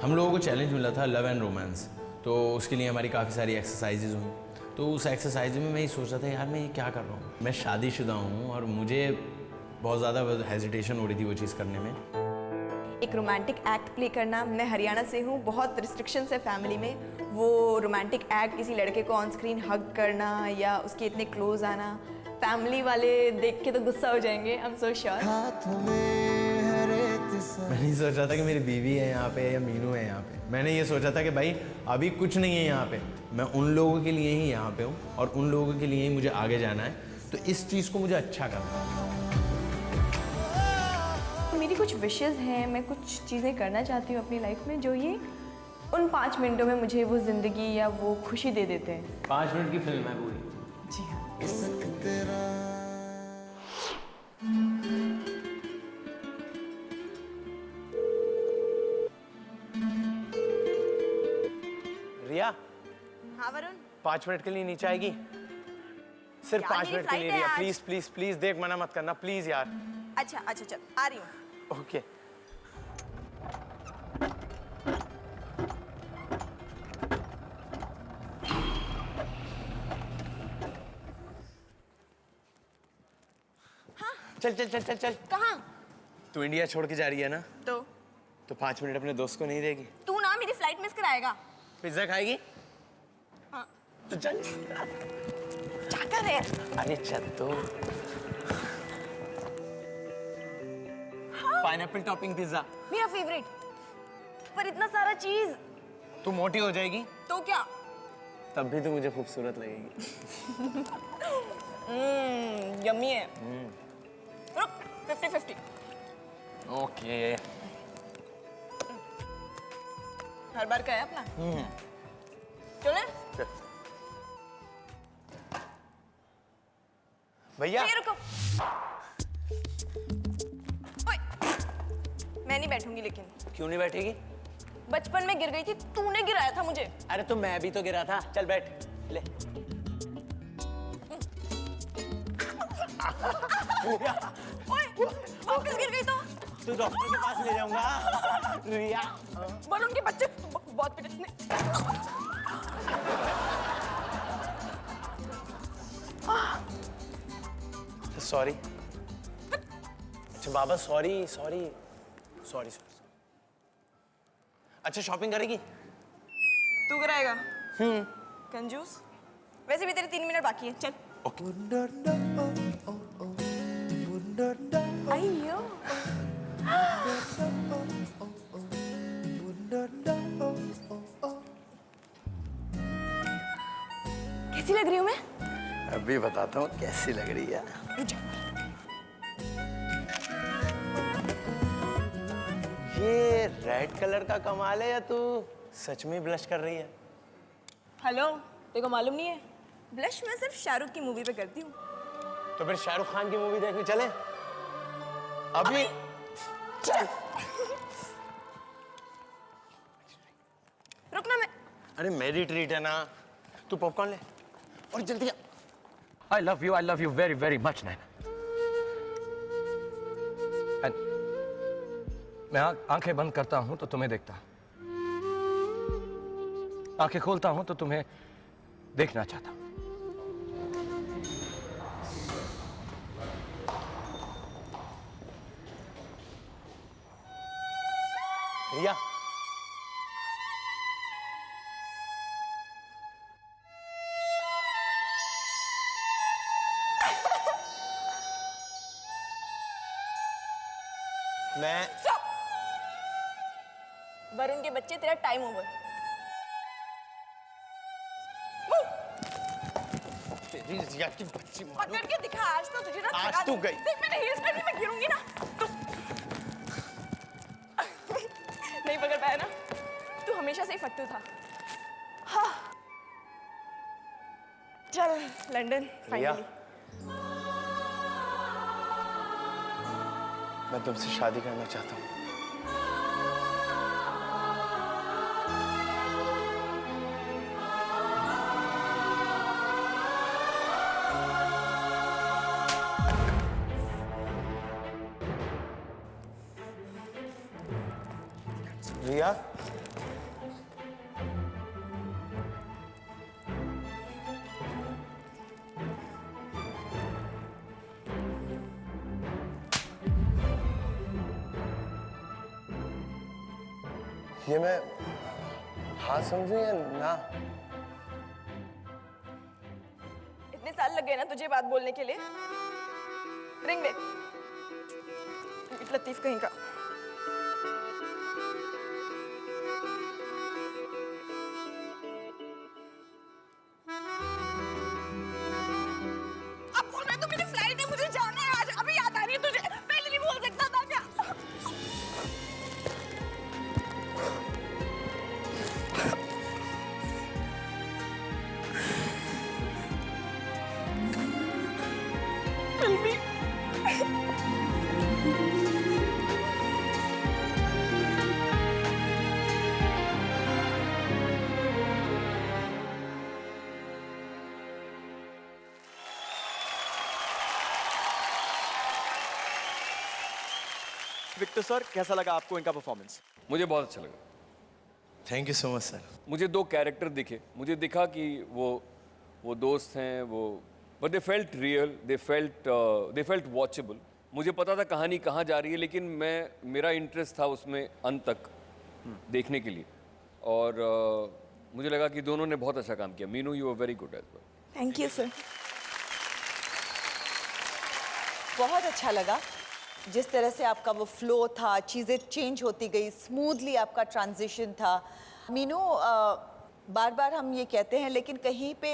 P: हम लोगों को चैलेंज मिला था लव एंड रोमांस, तो उसके लिए हमारी काफ़ी सारी एक्सरसाइजेज हुई। तो उस एक्सरसाइज में मैं ये सोच रहा था यार मैं ये क्या कर रहा हूँ। मैं शादीशुदा हूँ और मुझे बहुत ज़्यादा हेजिटेशन हो रही थी वो चीज़ करने में।
Q: एक रोमांटिक एक्ट प्ले करना, मैं हरियाणा से हूँ, बहुत रिस्ट्रिक्शंस है फैमिली में। वो रोमांटिक एक्ट किसी लड़के को ऑन स्क्रीन हग करना या उसके इतने क्लोज आना, फैमिली वाले देख के तो गुस्सा हो जाएंगे, आई एम सो श्योर।
P: मैंने नहीं सोचा था कि मेरी बीवी है यहाँ पे या मीनू है यहाँ पे। मैंने ये सोचा था कि भाई अभी कुछ नहीं है यहाँ पे, मैं उन लोगों के लिए ही यहाँ पे हूँ और उन लोगों के लिए ही मुझे आगे जाना है। तो इस चीज़ को मुझे अच्छा करना है।
Q: मेरी कुछ विशेस हैं, मैं कुछ चीज़ें करना चाहती हूँ अपनी लाइफ में जो ये उन 5 मिनटों में मुझे वो ज़िंदगी या वो खुशी दे देते हैं।
P: 5 मिनट की फिल्म है पूरी।
Q: जी हाँ।
R: रिया,
Q: हाँ वरुण,
R: 5 मिनट के लिए नीचे आएगी? सिर्फ
Q: यार,
R: 5
Q: मेरी
R: मिनट के लिए
Q: flight है
R: रिया,
Q: आज।
R: प्लीज प्लीज प्लीज, देख मना मत करना प्लीज यार।
Q: अच्छा अच्छा चल आ रही हूँ।
R: ओके। चल चल चल चल चल।
Q: कहाँ?
R: तू इंडिया छोड़ के जा रही है ना,
Q: तो
R: 5 मिनट अपने दोस्त को नहीं देगी?
Q: तू ना मेरी फ्लाइट मिस कराएगा।
R: पिज्जा खाएगी?
Q: हाँ।
R: तो चल।
Q: क्या कर रहे हैं?
R: अरे चल तो। पाइनएप्पल टॉपिंग पिज्जा
Q: मेरा फेवरेट। पर इतना सारा चीज।
R: तू मोटी हो जाएगी
Q: तो क्या?
R: तब भी तू मुझे खूबसूरत लगेगी।
Q: यम्मी है। रुक 50-50।
R: ओके।
Q: हर बार का है अपना। चले?
R: भैया
Q: भैया रुको। ओए, मैं नहीं बैठूंगी लेकिन।
R: क्यों नहीं बैठेगी?
Q: बचपन में गिर गई थी, तूने गिराया था मुझे।
R: अरे तो मैं भी तो गिरा था, चल बैठ ले।
Q: ओए, वापस गिर गई तो?
R: तू डॉक्टर के पास ले जाऊंगा। रिया,
Q: वरुण के बच्चे बहुत पिटे।
R: सॉरी। अच्छा बाबा सॉरी सॉरी सॉरी सॉरी। अच्छा शॉपिंग करेगी?
Q: तू कराएगा? कंजूस। वैसे भी तेरे 3 मिनट बाकी है, चल। अयो। कैसी लग रही हूँ मैं?
R: अभी बताता हूँ कैसी लग रही है। ये रेड कलर का कमाल है या तू सच में ब्लश कर रही है?
Q: हेलो, तेरे को मालूम नहीं है? ब्लश मैं सिर्फ शाहरुख की मूवी पे करती हूँ।
R: तो फिर शाहरुख खान की मूवी देखने चले? अभी
Q: चल। रुकना मैं।
R: अरे मेरी ट्रीट है ना, तू पॉपकॉर्न ले और जल्दी आ।
S: I love you very, very much, Naina. And मैं आंखें बंद करता हूं तो तुम्हें देखता, आंखें खोलता हूं तो तुम्हें देखना चाहता हूं।
R: रिया, मैं
Q: वरुण के बच्चे तेरा टाइम ओवर।
R: तेरी रिया की बच्ची मारू।
Q: पकड़ के दिखा आज तो तुझे ना।
R: आज तू गई।
Q: देख मैंने हील्स पहनी, मैं गिरूंगी ना। तू नहीं पकड़ पाया ना? तू हमेशा से ही फट्टू था। हाँ। चल लंदन फाइनली।
R: मैं तुमसे शादी करना चाहता हूँ। रिया, ये मैं हाँ समझूं या ना?
Q: इतने साल लग गए ना तुझे बात बोलने के लिए। रिंग दे। लतीफ कहीं का। अब बोल रहा है तो मेरी फ्लाइट है, मुझे जाना है आज। अभी याद आ रही है तुझे? पहले नहीं बोल सकता था क्या? फिल्मी।
G: विक्टर सर, कैसा लगा आपको इनका परफॉर्मेंस?
J: मुझे बहुत अच्छा लगा।
P: Thank you so much sir.
J: मुझे दो कैरेक्टर दिखे, मुझे दिखा कि वो दोस्त हैं, वो but they felt real, they felt watchable. मुझे पता था कहानी कहाँ जा रही है, लेकिन मेरा इंटरेस्ट था उसमें अंत तक देखने के लिए। और मुझे लगा कि दोनों ने बहुत अच्छा काम किया। Meenu, you are very good as well.
Q: Thank you sir.
I: बहुत अच्छा लगा जिस तरह से आपका वो फ्लो था, चीज़ें चेंज होती गई, स्मूथली आपका ट्रांजिशन था। मीनू, बार बार हम ये कहते हैं लेकिन कहीं पे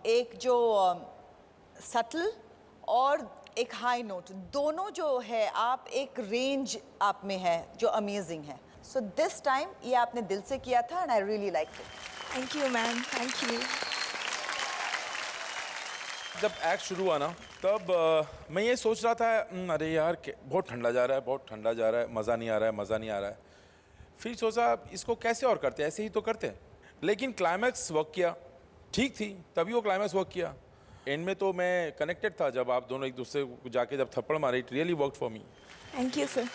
I: एक जो सटल और एक हाई नोट, दोनों जो है आप एक रेंज आप में है जो अमेजिंग है। सो दिस टाइम ये आपने दिल से किया था and I really like it.
Q: Thank you ma'am, thank you.
K: जब एक्ट शुरू हुआ ना तब मैं ये सोच रहा था अरे यार बहुत ठंडा जा रहा है, बहुत ठंडा जा रहा है, मज़ा नहीं आ रहा है, मज़ा नहीं आ रहा है। फिर सोचा इसको कैसे और करते, ऐसे ही तो करते हैं। लेकिन क्लाइमैक्स वर्क किया, ठीक थी तभी वो क्लाइमैक्स वर्क किया। एंड में तो मैं कनेक्टेड था जब आप दोनों एक दूसरे को जाके जब थप्पड़ मारे। It really worked for me.
Q: Thank you sir.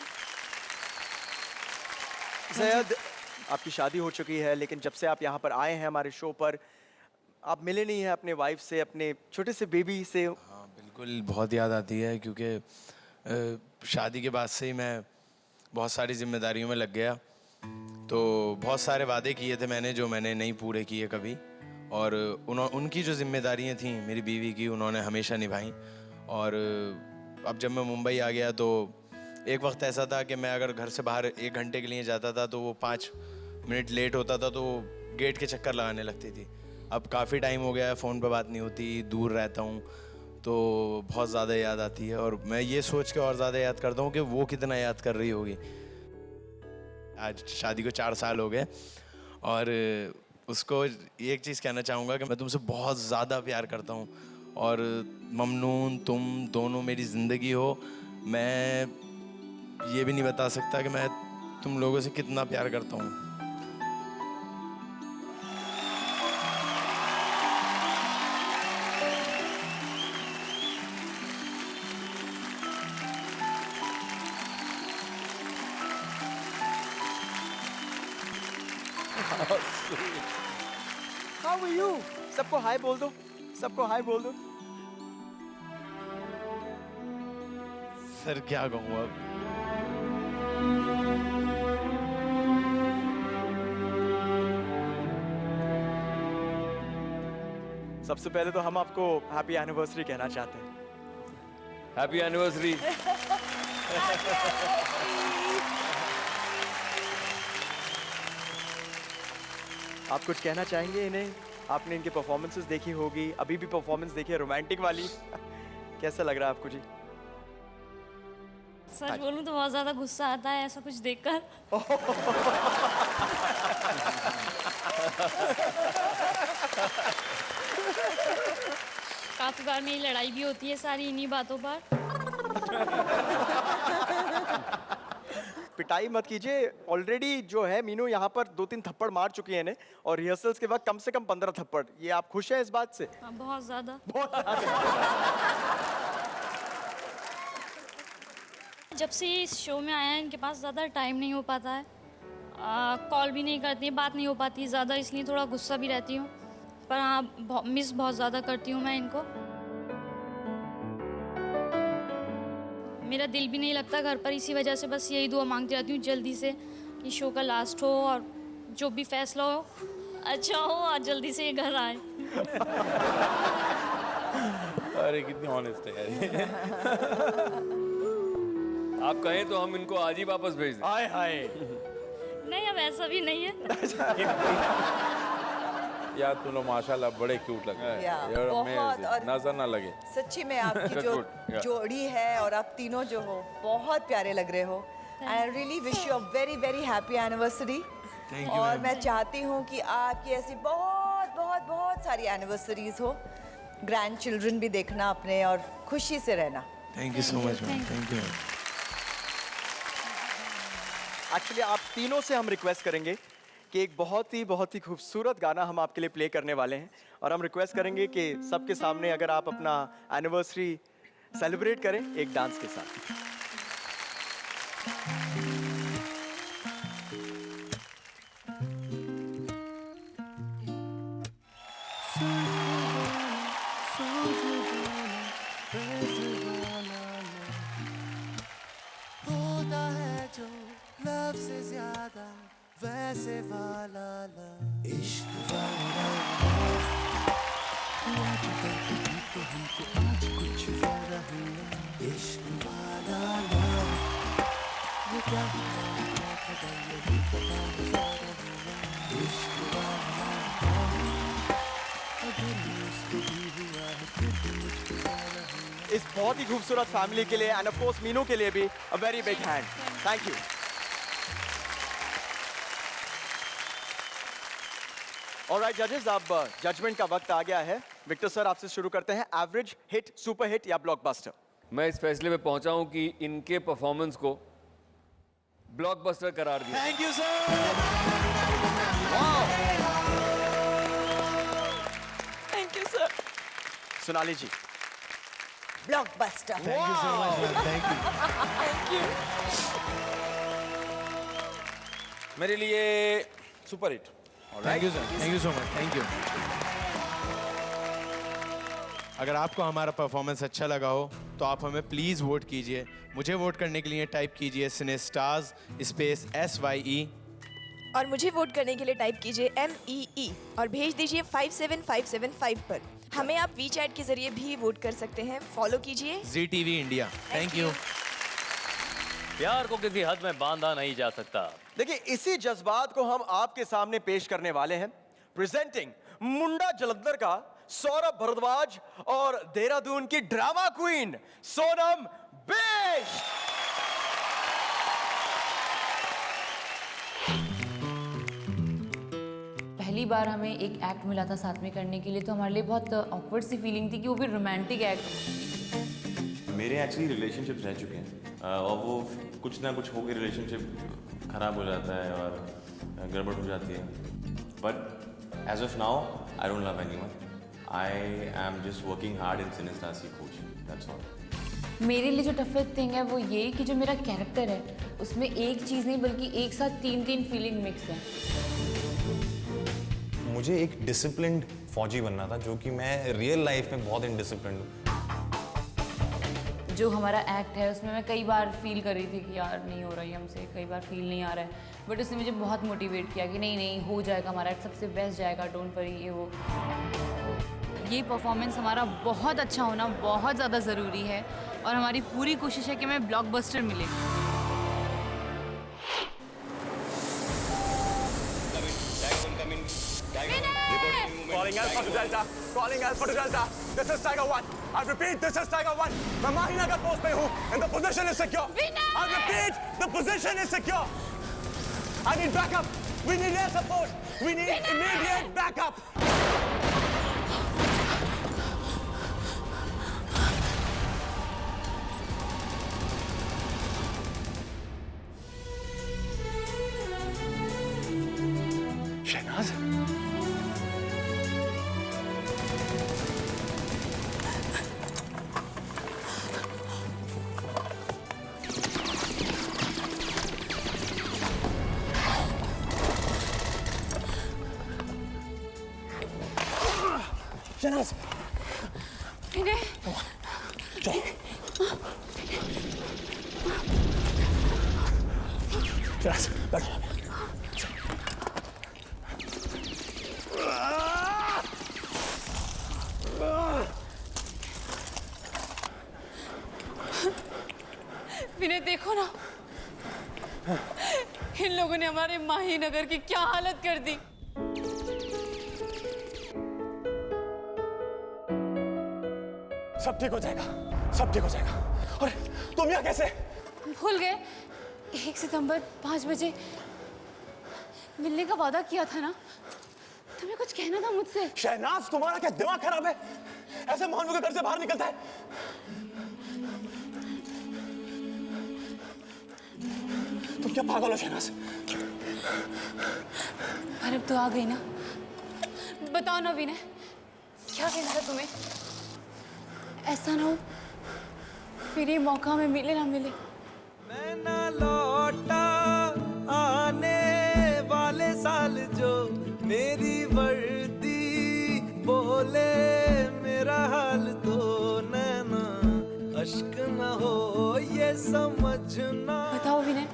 G: Syed, आपकी शादी हो चुकी है लेकिन जब से आप यहाँ पर आए हैं हमारे शो पर, आप मिले नहीं हैं अपने वाइफ से, अपने छोटे से बेबी से।
P: हाँ बिल्कुल, बहुत याद आती है क्योंकि शादी के बाद से ही मैं बहुत सारी जिम्मेदारियों में लग गया। तो बहुत सारे वादे किए थे मैंने जो मैंने नहीं पूरे किए कभी, और उनकी जो जिम्मेदारियां थी मेरी बीवी की, उन्होंने हमेशा निभाई। और अब जब मैं मुंबई आ गया तो एक वक्त ऐसा था कि मैं अगर घर से बाहर 1 घंटे के लिए जाता था तो वो 5 मिनट लेट होता था तो गेट के चक्कर लगाने लगती थी। अब काफ़ी टाइम हो गया है, फ़ोन पे बात नहीं होती, दूर रहता हूँ, तो बहुत ज़्यादा याद आती है। और मैं ये सोच के और ज़्यादा याद करता हूँ कि वो कितना याद कर रही होगी। आज शादी को 4 साल हो गए और उसको एक चीज़ कहना चाहूँगा कि मैं तुमसे बहुत ज़्यादा प्यार करता हूँ और ममनून तुम दोनों मेरी ज़िंदगी हो। मैं ये भी नहीं बता सकता कि मैं तुम लोगों से कितना प्यार करता हूँ।
G: How are you? सबको हाय बोल दो, सबको हाय बोल दो।
P: सर क्या कहूँ अब।
G: सबसे पहले तो हम आपको हैप्पी एनिवर्सरी कहना चाहते हैं।
J: Happy anniversary.
G: आप कुछ कहना चाहेंगे इन्हें? आपने इनके परफॉर्मेंसेस देखी होगी, अभी भी परफॉर्मेंस देखी है रोमांटिक वाली। कैसा लग रहा है आपको जी?
T: सच बोलूं तो बहुत ज्यादा गुस्सा आता है ऐसा कुछ देखकर। काफी बार मेरी लड़ाई भी होती है सारी इन्हीं बातों पर।
G: पिटाई मत कीजिए, ऑलरेडी जो है मीनू यहाँ पर 2-3 थप्पड़ मार चुकी है इन्हें और रिहर्सल्स के वक्त कम से कम 15 थप्पड़। ये आप खुश हैं इस बात से?
T: हाँ, बहुत ज्यादा। जब से ये इस शो में आया है इनके पास ज़्यादा टाइम नहीं हो पाता है कॉल भी नहीं करती, बात नहीं हो पाती ज़्यादा, इसलिए थोड़ा गुस्सा भी रहती हूँ। पर हाँ, मिस बहुत ज़्यादा करती हूँ मैं इनको। मेरा दिल भी नहीं लगता घर पर, इसी वजह से बस यही दुआ मांगती रहती हूँ जल्दी से कि शो का लास्ट हो और जो भी फैसला हो अच्छा हो और जल्दी से ये घर आए।
K: अरे कितनी ऑनेस्ट है यार।
J: आप कहें तो हम इनको आज ही वापस भेज दें।
G: हाय हाय।
T: नहीं, अब ऐसा भी नहीं है।
K: यार तुम लोग माशाल्लाह बड़े क्यूट लग रहे हैं यार,
I: बहुत, और
K: नजर ना लगे।
I: सच्ची में आपकी जो जोड़ी है और आप तीनों जो हो बहुत प्यारे लग रहे हो। I really wish you a very very happy anniversary. और मैं चाहती हूँ कि आपकी ऐसी बहुत बहुत बहुत सारी एनिवर्सरीज हो, ग्रैंड चिल्ड्रन भी देखना अपने और खुशी से रहना।
P: Thank you so much ma'am, thank you.
G: Actually आप तीनों से हम रिक्वेस्ट करेंगे कि एक बहुत ही खूबसूरत गाना हम आपके लिए प्ले करने वाले हैं, और हम रिक्वेस्ट करेंगे कि सबके सामने अगर आप अपना एनिवर्सरी सेलिब्रेट करें एक डांस के साथ।
A: होता है जो लव से ज्यादा वैसे वाला लव, इश्क वाला लव, हुआ जो करते भी तो हमको आज कुछ ज्यादा हुआ, इश्क वाला लव, वो क्या हुआ क्या खबर यही पता ज्यादा हुआ, इश्क वाला लव, अगर मुझको भी हुआ है फिर भी मुझको ज्यादा हुआ।
G: इस बहुत ही खूबसूरत फैमिली के लिए एंड ऑफ कोर्स मीनू के लिए भी a very big hand. Thank you. Alright जजेस, अब जजमेंट का वक्त आ गया है। विक्टर सर आपसे शुरू करते हैं। एवरेज हिट, सुपर हिट या ब्लॉकबस्टर?
J: मैं इस फैसले पे पहुंचा हूं कि इनके परफॉर्मेंस को ब्लॉकबस्टर करार दिया।
A: Thank you sir.
Q: Thank you sir.
G: Sonali ji?
I: Blockbuster.
P: Thank you so much ma'am, thank you.
Q: Thank you.
K: मेरे लिए super hit.
P: Thank you sir, thank you so much, thank you. अगर आपको हमारा परफॉर्मेंस अच्छा लगा हो तो आप हमें प्लीज वोट कीजिए। मुझे वोट करने के लिए टाइप कीजिए सिनेस्टार्स स्पेस SYE,
Q: और मुझे वोट करने के लिए टाइप कीजिए MEE और भेज दीजिए 57575 पर। हमें आप वीचैट के जरिए भी वोट कर सकते हैं। फॉलो कीजिए
P: ZTV इंडिया। Thank you.
F: प्यार को किसी हद में बांधा नहीं जा सकता।
G: देखिए, इसी जज्बात को हम आपके सामने पेश करने वाले हैं। प्रेजेंटिंग मुंडा जलंधर का सौरभ भारद्वाज और देहरादून की ड्रामा क्वीन सोनम बिष्ट।
C: पहली बार हमें एक एक्ट मिला था साथ में करने के लिए, तो हमारे लिए बहुत ऑकवर्ड सी फीलिंग थी कि वो भी रोमांटिक एक्ट।
E: मेरे एक्चुअली रिलेशनशिप्स रह चुके हैं और वो कुछ ना कुछ होकर रिलेशनशिप खराब हो जाता है और गड़बड़ हो जाती है। But as of now I don't love anyone. I am just working hard in Cinestar C coach, that's all.
C: मेरे लिए जो टफेस्ट थिंग है वो ये कि जो मेरा कैरेक्टर है उसमें एक चीज़ नहीं बल्कि एक साथ तीन फीलिंग मिक्स है।
E: मुझे एक डिसिप्लिन्ड फौजी बनना था, जो कि मैं रियल लाइफ में बहुत इनडिसिप्लिन्ड हूँ।
C: जो हमारा एक्ट है उसमें मैं कई बार फील कर रही थी कि यार नहीं हो रही हमसे, कई बार फील नहीं आ रहा है, बट उसने मुझे बहुत मोटिवेट किया कि नहीं हो जाएगा, हमारा एक्ट सबसे बेस्ट जाएगा, डोंट वरी। ये परफॉर्मेंस हमारा बहुत अच्छा होना बहुत ज़्यादा ज़रूरी है और हमारी पूरी कोशिश है कि हमें ब्लॉकबस्टर मिले।
G: Calling Alpha to Delta. Calling Alpha to Delta. This is Tiger 1. I repeat, this is Tiger 1. मैं माहीनगर पोस्ट पे हूँ and the position is secure. I repeat, the position is secure. I need backup. We need air support. We need immediate backup. Shehnaaz?
R: Shehnaaz
H: विनय
R: चलो शहनाज बैठो
H: विनय देखो ना, इन लोगों ने हमारे माही नगर की क्या हालत कर दी।
R: सब ठीक हो जाएगा, सब ठीक हो जाएगा। और तुम यहाँ कैसे?
H: भूल गए 1 सितंबर 5 बजे मिलने का वादा किया था ना, तुम्हें कुछ कहना था मुझसे।
R: शहनाज तुम्हारा क्या दिमाग खराब है? ऐसे मोहन के घर से बाहर निकलता है? तुम क्या पागल हो शहनाज?
H: पर अब तो आ गई ना, बताओ ना विनय, क्या कहना था तुम्हें? ऐसा ना हो फिर ये मौका हमें मिले ना मिले।
A: मैं ना लौटा आने वाले साल जो मेरी वर्दी बोले मेरा हाल तो नैना अश्क न हो ये समझना।
H: बताओ विनय,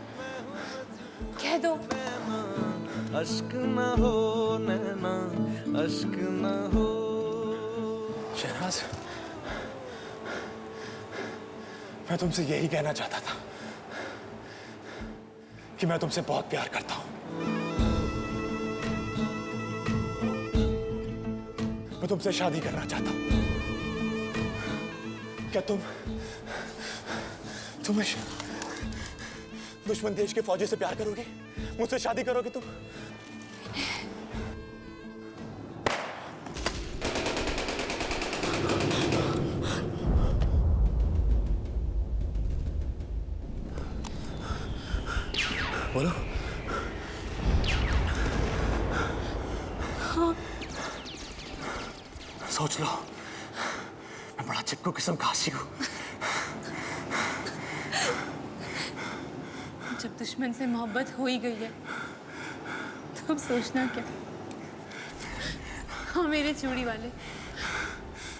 H: कह दो।
A: अश्क न हो नैना अश्क न हो।
R: शहनाज मैं तुमसे यही कहना चाहता था कि मैं तुमसे बहुत प्यार करता हूं। मैं तुमसे शादी करना चाहता हूं। क्या तुम दुश्मन देश के फौजी से प्यार करोगे? मुझसे शादी करोगे तुम? बोलो।
H: हाँ।
R: सोच लो, मैं बड़ा चिपकू किस्म का आशिक हूं।
H: जब दुश्मन से मोहब्बत हो ही गई है तो अब सोचना क्या। हाँ मेरे चूड़ी वाले,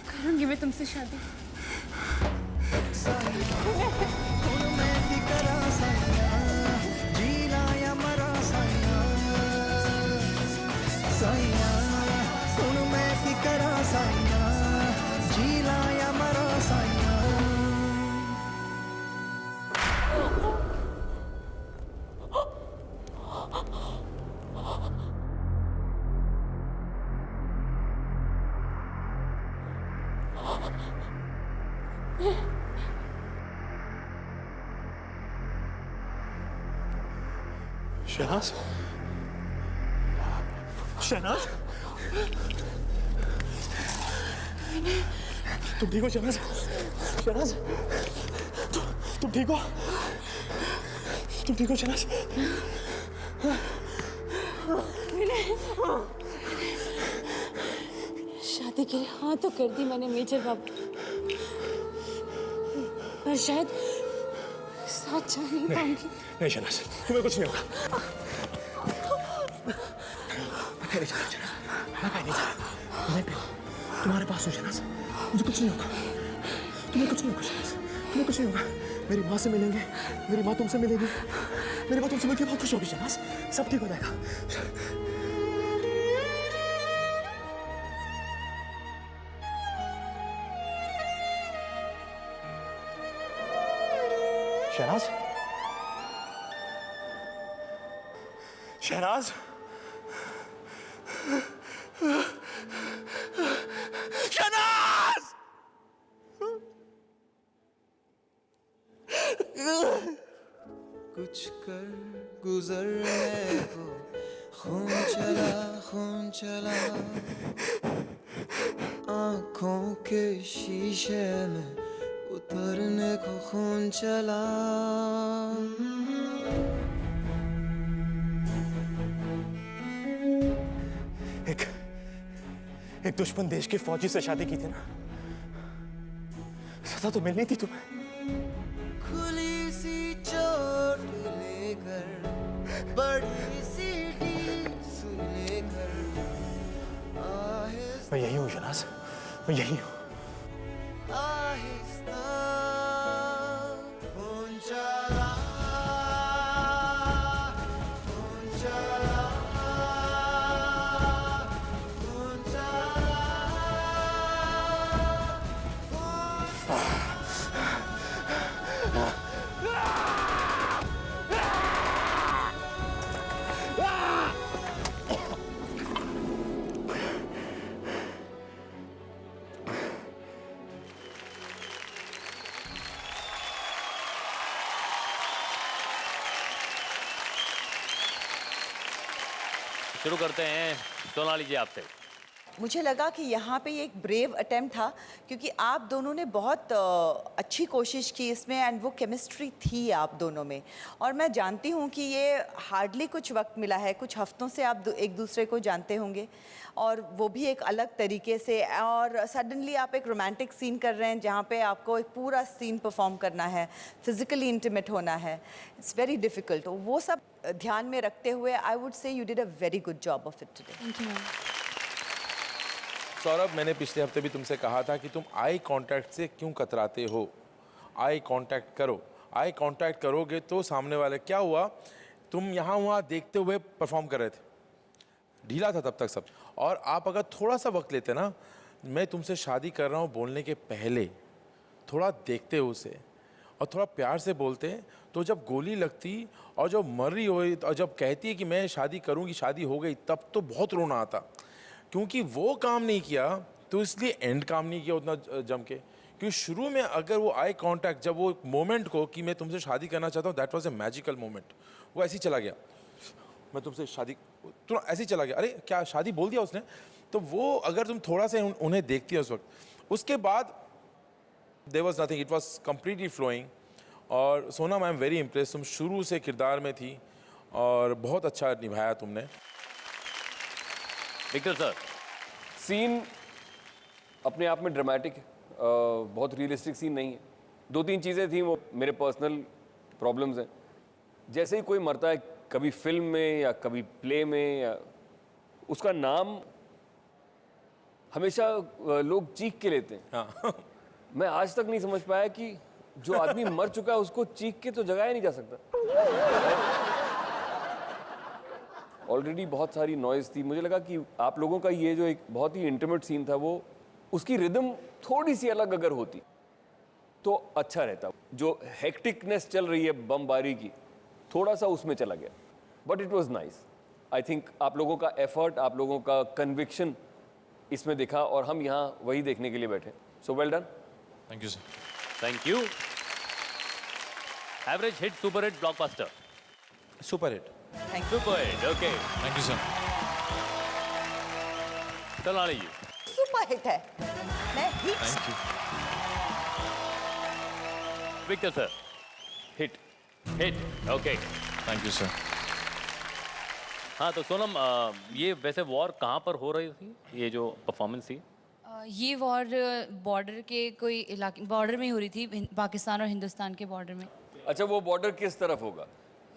H: करूंगी मैं तुमसे शादी।
A: जीना या मरा साइया साइया सुन मैं की करा साइया जीना या मरा साइया।
R: शहनाज, शहनाज, तुम ठीक हो शहनाज? शहनाज, तुम ठीक हो? तुम ठीक हो शहनाज?
H: शादी के लिए हाँ तो कर दी मैंने मेजर बाबू, पर शायद साथ जा नहीं पाऊंगी।
R: नहीं शहनाज, तुम्हें कुछ नहीं होगा। मैं कहीं नहीं जा रहा। मैं तुम्हारे पास हूँ शहनाज, मुझे कुछ नहीं होगा। तुम्हें कुछ नहीं होगा शहनाज, तुम्हें कुछ नहीं होगा। मेरी माँ से मिलेंगे, मेरी माँ तुमसे मिलेगी, मेरी माँ तुमसे मिलकर बहुत खुश होगी शहनाज, सब ठीक हो जाएगा। शहनाज, शहनाज, शहनाज!
A: कुछ कर गुजरने को खून चला आंखों के शीशे में उतरने को खून चला।
R: एक दुश्मन देश के फौजी से शादी की थी ना, सजा तो मिलनी थी तुम्हें।
A: खुली सी चोट लेकर बड़ी सी डीस लेकर
R: मैं यही हूँ शहनाज, मैं यही हूँ।
A: आहिस्ता खून चला, खून चला, खून चला,
F: शुरू करते हैं सोनाली जी आपसे।
I: मुझे लगा कि यहाँ पे ये एक ब्रेव अटेम्प्ट था, क्योंकि आप दोनों ने बहुत अच्छी कोशिश की इसमें, एंड वो केमिस्ट्री थी आप दोनों में। और मैं जानती हूँ कि ये हार्डली कुछ वक्त मिला है, कुछ हफ्तों से आप एक दूसरे को जानते होंगे, और वो भी एक अलग तरीके से। और सडनली आप एक रोमांटिक सीन कर रहे हैं जहाँ पे आपको एक पूरा सीन परफॉर्म करना है, फिजिकली इंटीमेट होना है। It's very difficult. वो सब ध्यान में रखते हुए I would say you did a very good job of it today.
D: Thank you.
K: Saurabh, मैंने पिछले हफ्ते भी तुमसे कहा था कि तुम आई कांटेक्ट से क्यों कतराते हो। आई कांटेक्ट करो। आई कांटेक्ट करोगे तो सामने वाले, क्या हुआ, तुम यहाँ वहाँ देखते हुए परफॉर्म कर रहे थे, ढीला था तब तक सब। और आप अगर थोड़ा सा वक्त लेते ना, मैं तुमसे शादी कर रहा हूँ बोलने के पहले थोड़ा देखते हो उसे और थोड़ा प्यार से बोलते, तो जब गोली लगती और जब मर रही हो और जब कहती है कि मैं शादी करूँगी, शादी हो गई, तब तो बहुत रोना आता, क्योंकि वो काम नहीं किया तो इसलिए एंड काम नहीं किया उतना जम के। क्योंकि शुरू में अगर वो आई कांटेक्ट, जब वो मोमेंट को कि मैं तुमसे शादी करना चाहता हूँ, that was a magical moment. वो ऐसे ही चला गया, मैं तुमसे शादी, तुरंत ऐसे ही चला गया, अरे क्या शादी बोल दिया उसने। तो वो अगर तुम थोड़ा सा उन्हें देखती है उस वक्त, उसके बाद there was nothing, it was completely flowing. और Sonam, I am very impress, तुम शुरू से किरदार में थी और बहुत अच्छा निभाया तुमने।
F: विक्टर सर,
J: सीन अपने आप में ड्रामेटिक है, बहुत रियलिस्टिक सीन नहीं है। 2-3 चीज़ें थी, वो मेरे पर्सनल प्रॉब्लम्स हैं। जैसे ही कोई मरता है कभी फिल्म में या कभी प्ले में, या उसका नाम हमेशा लोग चीख के लेते हैं।
K: हाँ।
J: मैं आज तक नहीं समझ पाया कि जो आदमी मर चुका है उसको चीख के तो जगाया नहीं जा सकता। ऑलरेडी बहुत सारी नॉइज़ थी। मुझे लगा कि आप लोगों का ये जो एक बहुत ही इंटीमेट सीन था, वो उसकी रिदम थोड़ी सी अलग अगर होती तो अच्छा रहता। जो हेक्टिकनेस चल रही है बमबारी की, थोड़ा सा उसमें चला गया, but it was nice. I think आप लोगों का एफर्ट, आप लोगों का कन्विक्शन इसमें दिखा, और हम यहाँ वही देखने के लिए बैठे। So well done.
E: Thank you sir.
F: Thank you. Average hit, super hit, blockbuster?
K: Super hit.
F: Super hit, okay.
E: Thank you sir.
F: Sonali ji?
I: Super hit है। मैं hit.
E: Thank you.
F: Victor sir? Hit. Hit, okay.
E: Thank you sir.
F: हाँ, तो सोनम, ये वैसे war कहाँ पर हो रही थी, ये जो परफॉर्मेंस थी?
T: ये वॉर बॉर्डर के कोई इलाके, बॉर्डर में हो रही थी, पाकिस्तान और हिंदुस्तान के बॉर्डर में।
J: अच्छा, वो बॉर्डर किस तरफ होगा?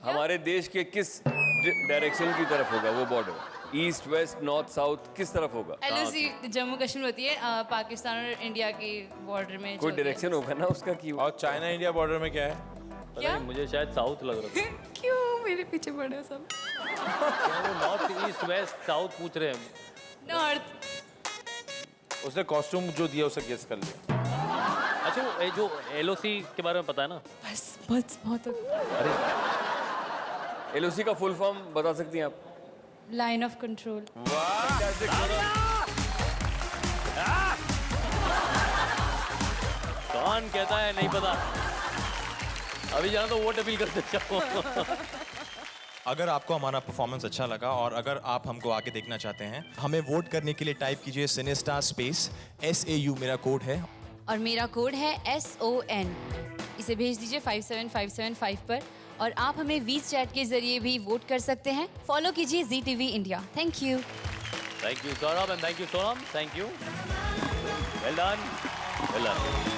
J: हमारे देश के किस डायरेक्शन की तरफ होगा वो border? East, west, north, south, किस तरफ होगा?
T: LOC जम्मू कश्मीर होती है, पाकिस्तान और इंडिया के बॉर्डर में।
J: कोई डायरेक्शन होगा ना उसका कि।
K: और चाइना इंडिया बॉर्डर में क्या है?
T: क्या?
F: मुझे शायद साउथ लग रहा था।
T: क्यों मेरे पीछे पड़े हो सब?
F: नॉर्थ, ईस्ट, वेस्ट, साउथ पूछ रहे हैं।
T: नॉर्थ।
K: उसने कॉस्ट्यूम जो दिया उसे गेस कर लिया।
F: अच्छा, ये जो LOC के बारे में पता है ना?
T: बस बस बहुत।
J: अरे, LOC का फुल फॉर्म बता सकती हैं आप?
T: Line of control.
F: कौन कहता है नहीं पता? अभी जाना तो वोट अपील करते जाओ।
U: अगर आपको हमारा परफॉर्मेंस अच्छा लगा और अगर आप हमको आगे देखना चाहते हैं, हमें वोट करने के लिए टाइप कीजिए सिनेस्टार स्पेस SAU मेरा कोड है,
T: और मेरा कोड है SON। इसे भेज दीजिए 57575 पर, और आप हमें वीस चैट के जरिए भी वोट कर सकते हैं। फॉलो कीजिए ZTV India. Thank you.
F: Thank you Saurabh, and thank you Sonam. Thank you. Well done, well done.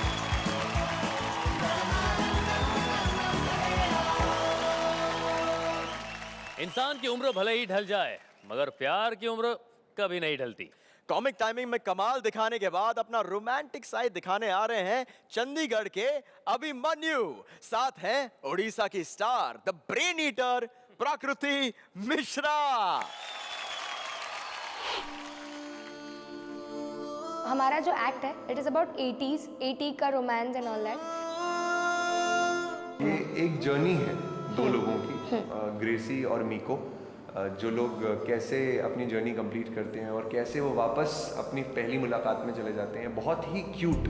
F: इंसान की उम्र भले ही ढल जाए, मगर प्यार की उम्र कभी नहीं ढलती।
G: कॉमिक टाइमिंग में कमाल दिखाने के बाद अपना रोमांटिक साइड दिखाने आ रहे हैं चंडीगढ़ के अभिमन्यु। साथ हैं उड़ीसा की स्टार द ब्रेन ईटर प्रकृति मिश्रा।
B: हमारा जो एक्ट है इट इज अबाउट 80s का रोमांस एंड ऑल दैट।
V: ये एक जर्नी है दो लोगों की, ग्रेसी और मीको, जो लोग कैसे अपनी जर्नी कंप्लीट करते हैं और कैसे वो वापस अपनी पहली मुलाकात में चले जाते हैं। बहुत ही क्यूट।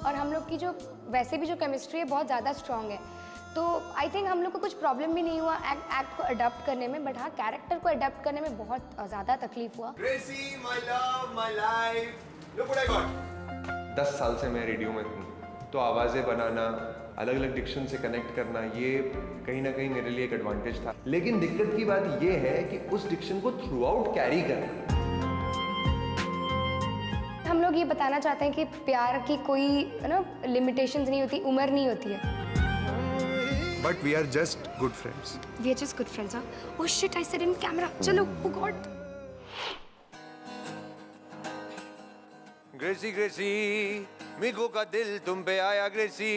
B: और हम लोग की जो वैसे भी जो केमिस्ट्री है बहुत ज़्यादा स्ट्रांग है, तो आई थिंक हम लोग को कुछ प्रॉब्लम भी नहीं हुआ एक्ट को अडॉप्ट करने में, बट हाँ कैरेक्टर को अडॉप्ट करने में बहुत ज़्यादा तकलीफ हुआ।
V: Gracy, my love, my life, look what I got। 10 साल से मैं रेडियो में हूँ, तो आवाज़ें बनाना, अलग अलग डिक्शन से कनेक्ट करना, ये कहीं ना कहीं मेरे लिए एक एडवांटेज था। लेकिन दिक्कत की बात ये है कि उस डिक्शन को थ्रू आउट कैरी करना।
B: हम लोग ये बताना चाहते हैं कि प्यार की कोई लिमिटेशंस नहीं होती, उम्र नहीं होती है।
V: But we are just good friends.
B: We are just good friends, huh? Oh shit, I said in camera. चलो, oh God.
V: ग्रेसी ग्रेसी, मीको का दिल तुम पे आया ग्रेसी,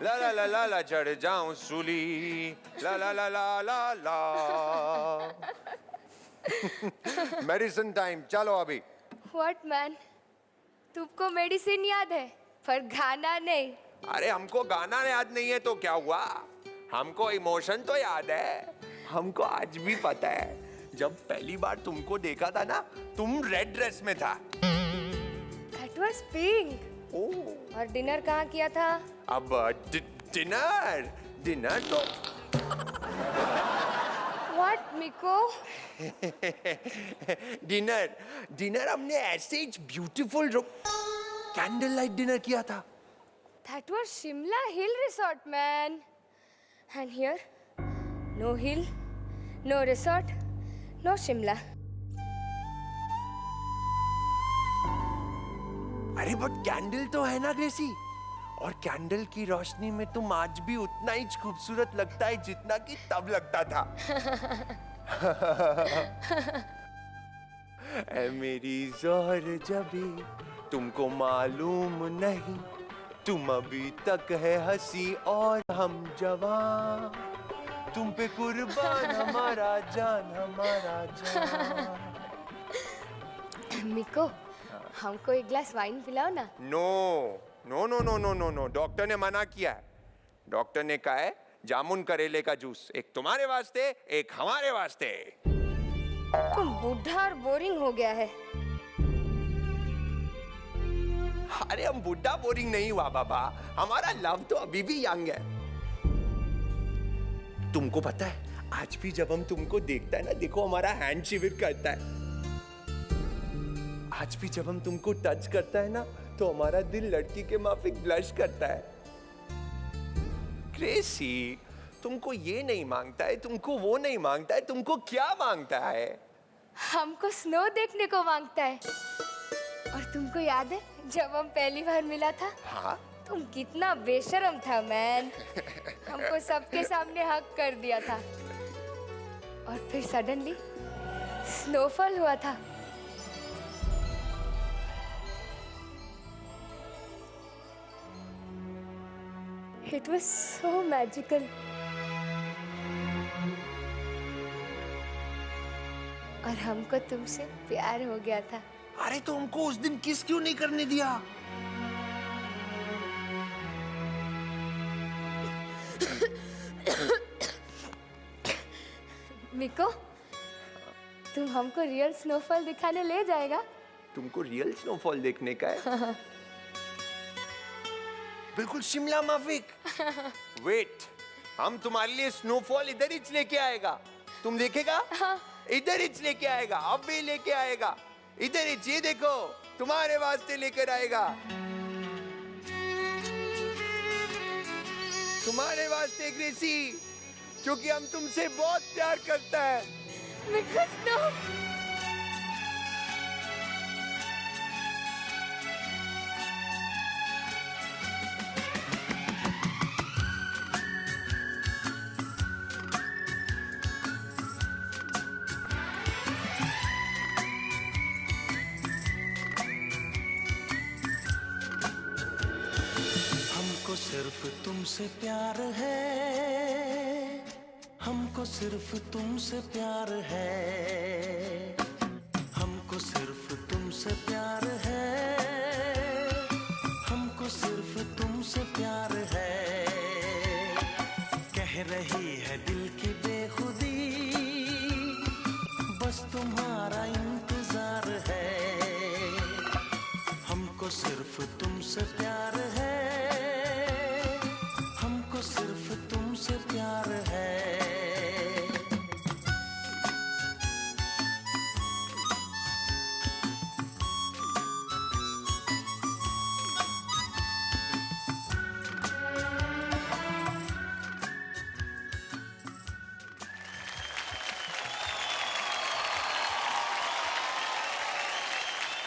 V: ला ला ला ला ला चढ़ जाऊं सूली, ला ला ला ला ला ला। मेडिसिन टाइम, चलो अभी।
B: What man? तुमको मेडिसिन याद है पर गाना नहीं।
V: अरे हमको गाना याद नहीं है तो क्या हुआ, हमको इमोशन तो याद है। हमको आज भी पता है जब पहली बार तुमको देखा था ना, तुम रेड ड्रेस में था।
B: That was pink. और डिनर कहाँ किया था?
V: अब डिनर तो
B: What, मिको?
V: डिनर हमने ऐसे ही ब्यूटीफुल कैंडल लाइट डिनर किया था।
B: That was Shimla Hill Resort, man. And here, no hill, no resort, no Shimla.
V: अरे बट कैंडल तो है ना ग्रेसी, और कैंडल की रोशनी में तुम आज भी उतना ही खूबसूरत लगता है जितना कि तब लगता था। ऐ मेरी ज़ोहर जबी, तुमको मालूम नहीं, तुम अभी तक है हंसी और हम जवान, तुम पे कुर्बान हमारा जान, हमारा जान।
B: मिको, हमको एक ग्लास वाइन पिलाओ ना।
V: No no no no no no no, doctor ने मना किया है। डॉक्टर ने कहा है जामुन करेले का जूस, एक तुम्हारे वास्ते एक हमारे वास्ते।
B: तुम बूढ़ा और बोरिंग हो गया है।
V: अरे हम बुढ़ा बोरिंग नहीं हुआ बाबा, हमारा लव तो अभी भी यंग है। तुमको पता है आज भी जब हम तुमको देखता है ना, देखो हमारा हैंड शिवर करता है। आज भी जब हम तुमको टच करता है ना, तो हमारा दिल लड़की के माफिक ब्लश करता है। ग्रेसी, तुमको ये नहीं मांगता है, तुमको वो नहीं मांगता है, तुमको क्या मांगता है?
B: हमको स्नो देखने को मांगता है। और तुमको याद है जब हम पहली बार मिला था?
V: हाँ?
B: तुम कितना बेशर्म था मैन। हमको सबके सामने हक कर दिया था। और फिर सडनली स्नोफॉल हुआ था। It was so magical. और हमको तुमसे प्यार हो गया था।
V: अरे तो हमको उस दिन किस क्यों नहीं करने दिया?
B: मिको, तुम हमको रियल स्नोफॉल दिखाने ले जाएगा?
V: तुमको रियल स्नोफॉल देखने का है? बिल्कुल शिमला माफिक। वेट, हम तुम्हारे लिए स्नोफॉल इधर ही लेके आएगा, तुम देखेगा? इधर ही लेके आएगा, अब भी लेके आएगा, इधर ही, ये देखो तुम्हारे वास्ते लेकर आएगा, तुम्हारे वास्ते ग्रेसी, क्योंकि हम तुमसे बहुत प्यार करता है।
L: सिर्फ तुमसे प्यार है, हमको सिर्फ तुमसे प्यार है, हमको सिर्फ तुमसे प्यार है, हमको सिर्फ तुमसे प्यार है। कह रही है दिल की बेखुदी, बस तुम्हारा इंतजार है। हमको सिर्फ तुमसे प्यार है, हमको सिर्फ तुमसे प्यार है।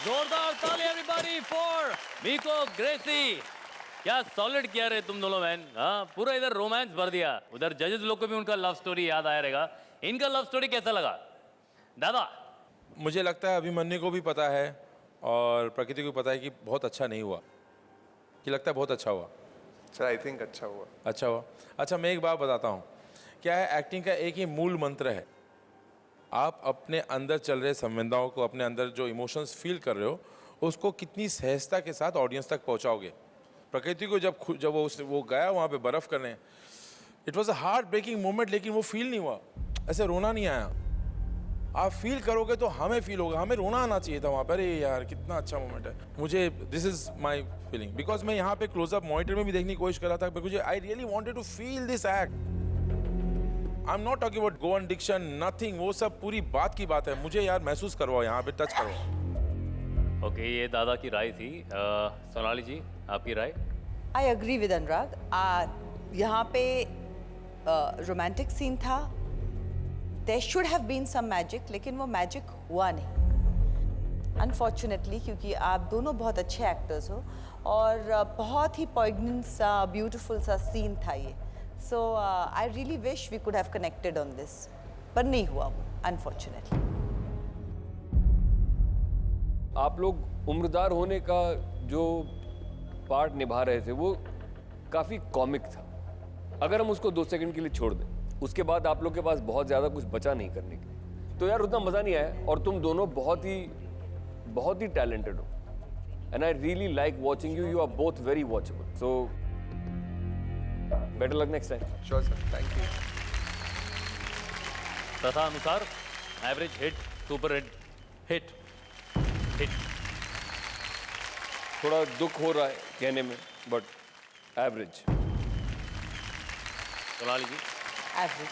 F: जोरदार ताली एवरीबॉडी फॉर मीको ग्रेसी। क्या सॉलिड किया रे तुम दोनों मैन। हाँ, पूरा इधर रोमांस भर दिया, उधर जजेस लोग को भी उनका लव स्टोरी याद आया रहेगा। इनका लव स्टोरी कैसा लगा दादा?
K: मुझे लगता है अभिमन्यु को भी पता है और प्रकृति को पता है कि बहुत अच्छा नहीं हुआ, कि लगता है बहुत अच्छा हुआ।
V: सर आई थिंक अच्छा हुआ।
K: अच्छा हुआ। अच्छा, मैं एक बात बताता हूँ, क्या है, एक्टिंग का एक ही मूल मंत्र है, आप अपने अंदर चल रहे संवेदनाओं को, अपने अंदर जो इमोशंस फील कर रहे हो, उसको कितनी सहजता के साथ ऑडियंस तक पहुंचाओगे। प्रकृति को जब वो गया वहाँ पे बर्फ़ करने, it was a heartbreaking moment, लेकिन वो फील नहीं हुआ, ऐसे रोना नहीं आया। आप फील करोगे तो हमें फील होगा, हमें रोना आना चाहिए था वहाँ पर। अरे यार कितना अच्छा मोमेंट है। मुझे this is my feeling, because मैं यहाँ पे क्लोजअप मॉनिटर में भी देखने की कोशिश कर रहा था, मुझे I really wanted to feel this act. I am not talking about Goan diction, nothing, वो सब पूरी बात की बात है। मुझे यार महसूस करवाओ, यहाँ पे टच करो।
F: ओके, ये दादा की राय थी। सोनाली जी, आपकी राय?
I: I agree with Anurag. यहाँ पे रोमांटिक सीन था, there should have been some magic, लेकिन वो मैजिक हुआ नहीं अनफॉर्चुनेटली, क्योंकि आप दोनों बहुत अच्छे एक्टर्स हो और बहुत ही पॉइगनेंट सा, ब्यूटीफुल सा सीन था ये। So I really wish we could have connected on this, पर नहीं हुआ वो, unfortunately.
J: आप लोग उम्रदार होने का जो पार्ट निभा रहे थे वो काफ़ी कॉमिक था। अगर हम उसको 2 सेकंड के लिए छोड़ दें, उसके बाद आप लोग के पास बहुत ज़्यादा कुछ बचा नहीं करने के लिए, तो यार उतना मज़ा नहीं आया। और तुम दोनों बहुत ही टैलेंटेड हो, and I really like watching you. You are both very watchable, so better luck next time.
V: Sure sir, thank you.
F: तथा अनुसार average hit, super hit, hit hit.
J: थोड़ा दुख हो रहा है कहने में, but average.
F: Sonali ji?
I: Average.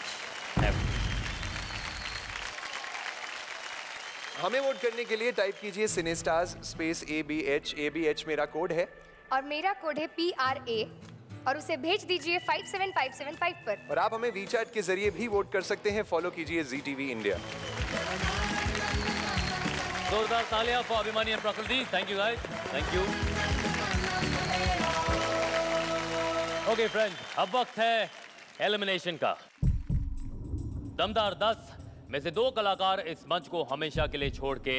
G: हमें वोट करने के लिए टाइप कीजिए सिनेस्टार्स स्पेस ABH। ABH मेरा कोड है
B: और मेरा कोड है PRA और उसे भेज दीजिए 57575 पर।
G: और आप हमें वीचैट के जरिए भी वोट कर सकते हैं। फॉलो कीजिए ZTV इंडिया।
F: जोरदार तालियां फॉर अभिमानी एंड प्रकृति। Thank you guys, thank you. Okay friends, अब वक्त है एलिमिनेशन का। दमदार 10 में से 2 कलाकार इस मंच को हमेशा के लिए छोड़ के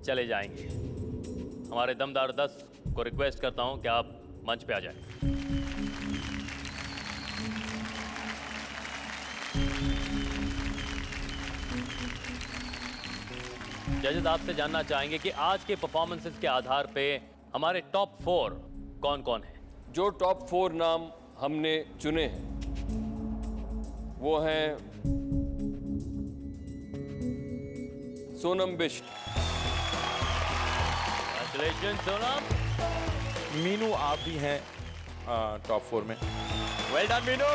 F: चले जाएंगे। हमारे दमदार 10 को रिक्वेस्ट करता हूं कि आप मंच पे आ जाएं। जजेस आपसे जानना चाहेंगे कि आज के परफॉर्मेंसेस के आधार पे हमारे टॉप 4 कौन कौन है?
J: जो टॉप 4 नाम हमने चुने हैं वो हैं सोनम बिष्ट।
F: Congratulations, सोनम।
K: मीनू, आप भी हैं टॉप 4 में।
F: Well done Meenu.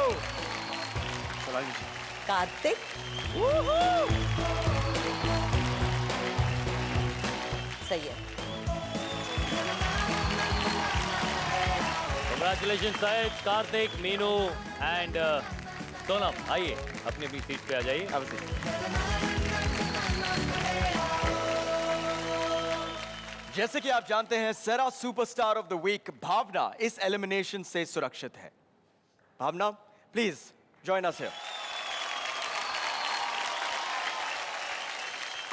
I: कार्तिक, सही है।
F: Congratulations Shahid, Kartik, Meenu and Sonam. आइए अपनी भी सीट पे आ जाइए।
G: जैसे कि आप जानते हैं, सेरा सुपरस्टार ऑफ द वीक भावना इस एलिमिनेशन से सुरक्षित है। भावना, प्लीज जॉइन अस हियर।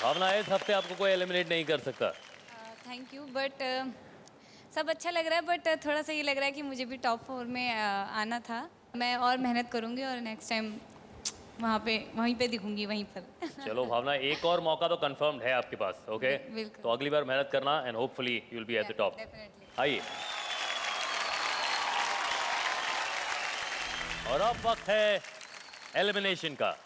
F: भावना, इस हफ्ते आपको कोई एलिमिनेट नहीं कर सकता।
D: थैंक यू, बट सब अच्छा लग रहा है बट थोड़ा सा ये लग रहा है कि मुझे भी टॉप 4 में आना था। मैं और मेहनत करूँगी और नेक्स्ट टाइम वहीं पे दिखूंगी वहीं पर।
F: चलो भावना, एक और मौका तो कंफर्म्ड है आपके पास, ओके?
D: बिल्कुल।
F: तो अगली बार मेहनत करना and hopefully you will be at the top. आइए, और अब वक्त है एलिमिनेशन का।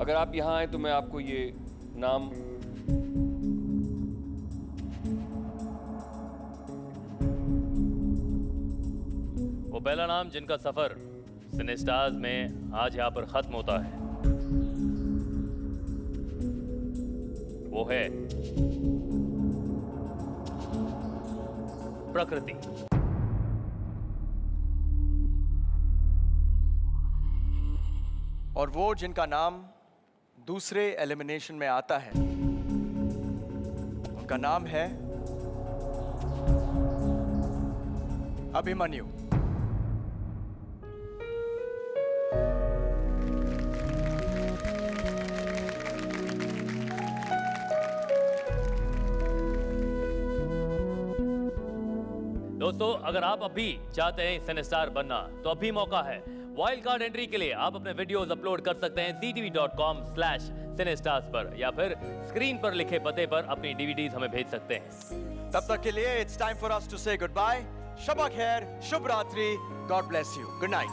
J: अगर आप यहाँ आए तो मैं आपको ये नाम
F: वो पहला नाम जिनका सफर सिनेस्टार्स में आज यहाँ पर खत्म होता है वो है प्रकृति।
G: और वो जिनका नाम दूसरे एलिमिनेशन में आता है उनका नाम है अभिमन्यु।
F: दोस्तों, अगर आप अभी चाहते हैं सिनेस्टार बनना तो अभी मौका है। वाइल्ड कार्ड एंट्री के लिए आप अपने वीडियोस अपलोड कर सकते हैं ctv.com/cinestars पर, या फिर स्क्रीन पर लिखे पते पर अपनी डीवीडीज हमें भेज सकते हैं।
G: तब तक के लिए it's time for us to say goodbye. शबा खैर, शुभ रात्रि, God bless you, good night.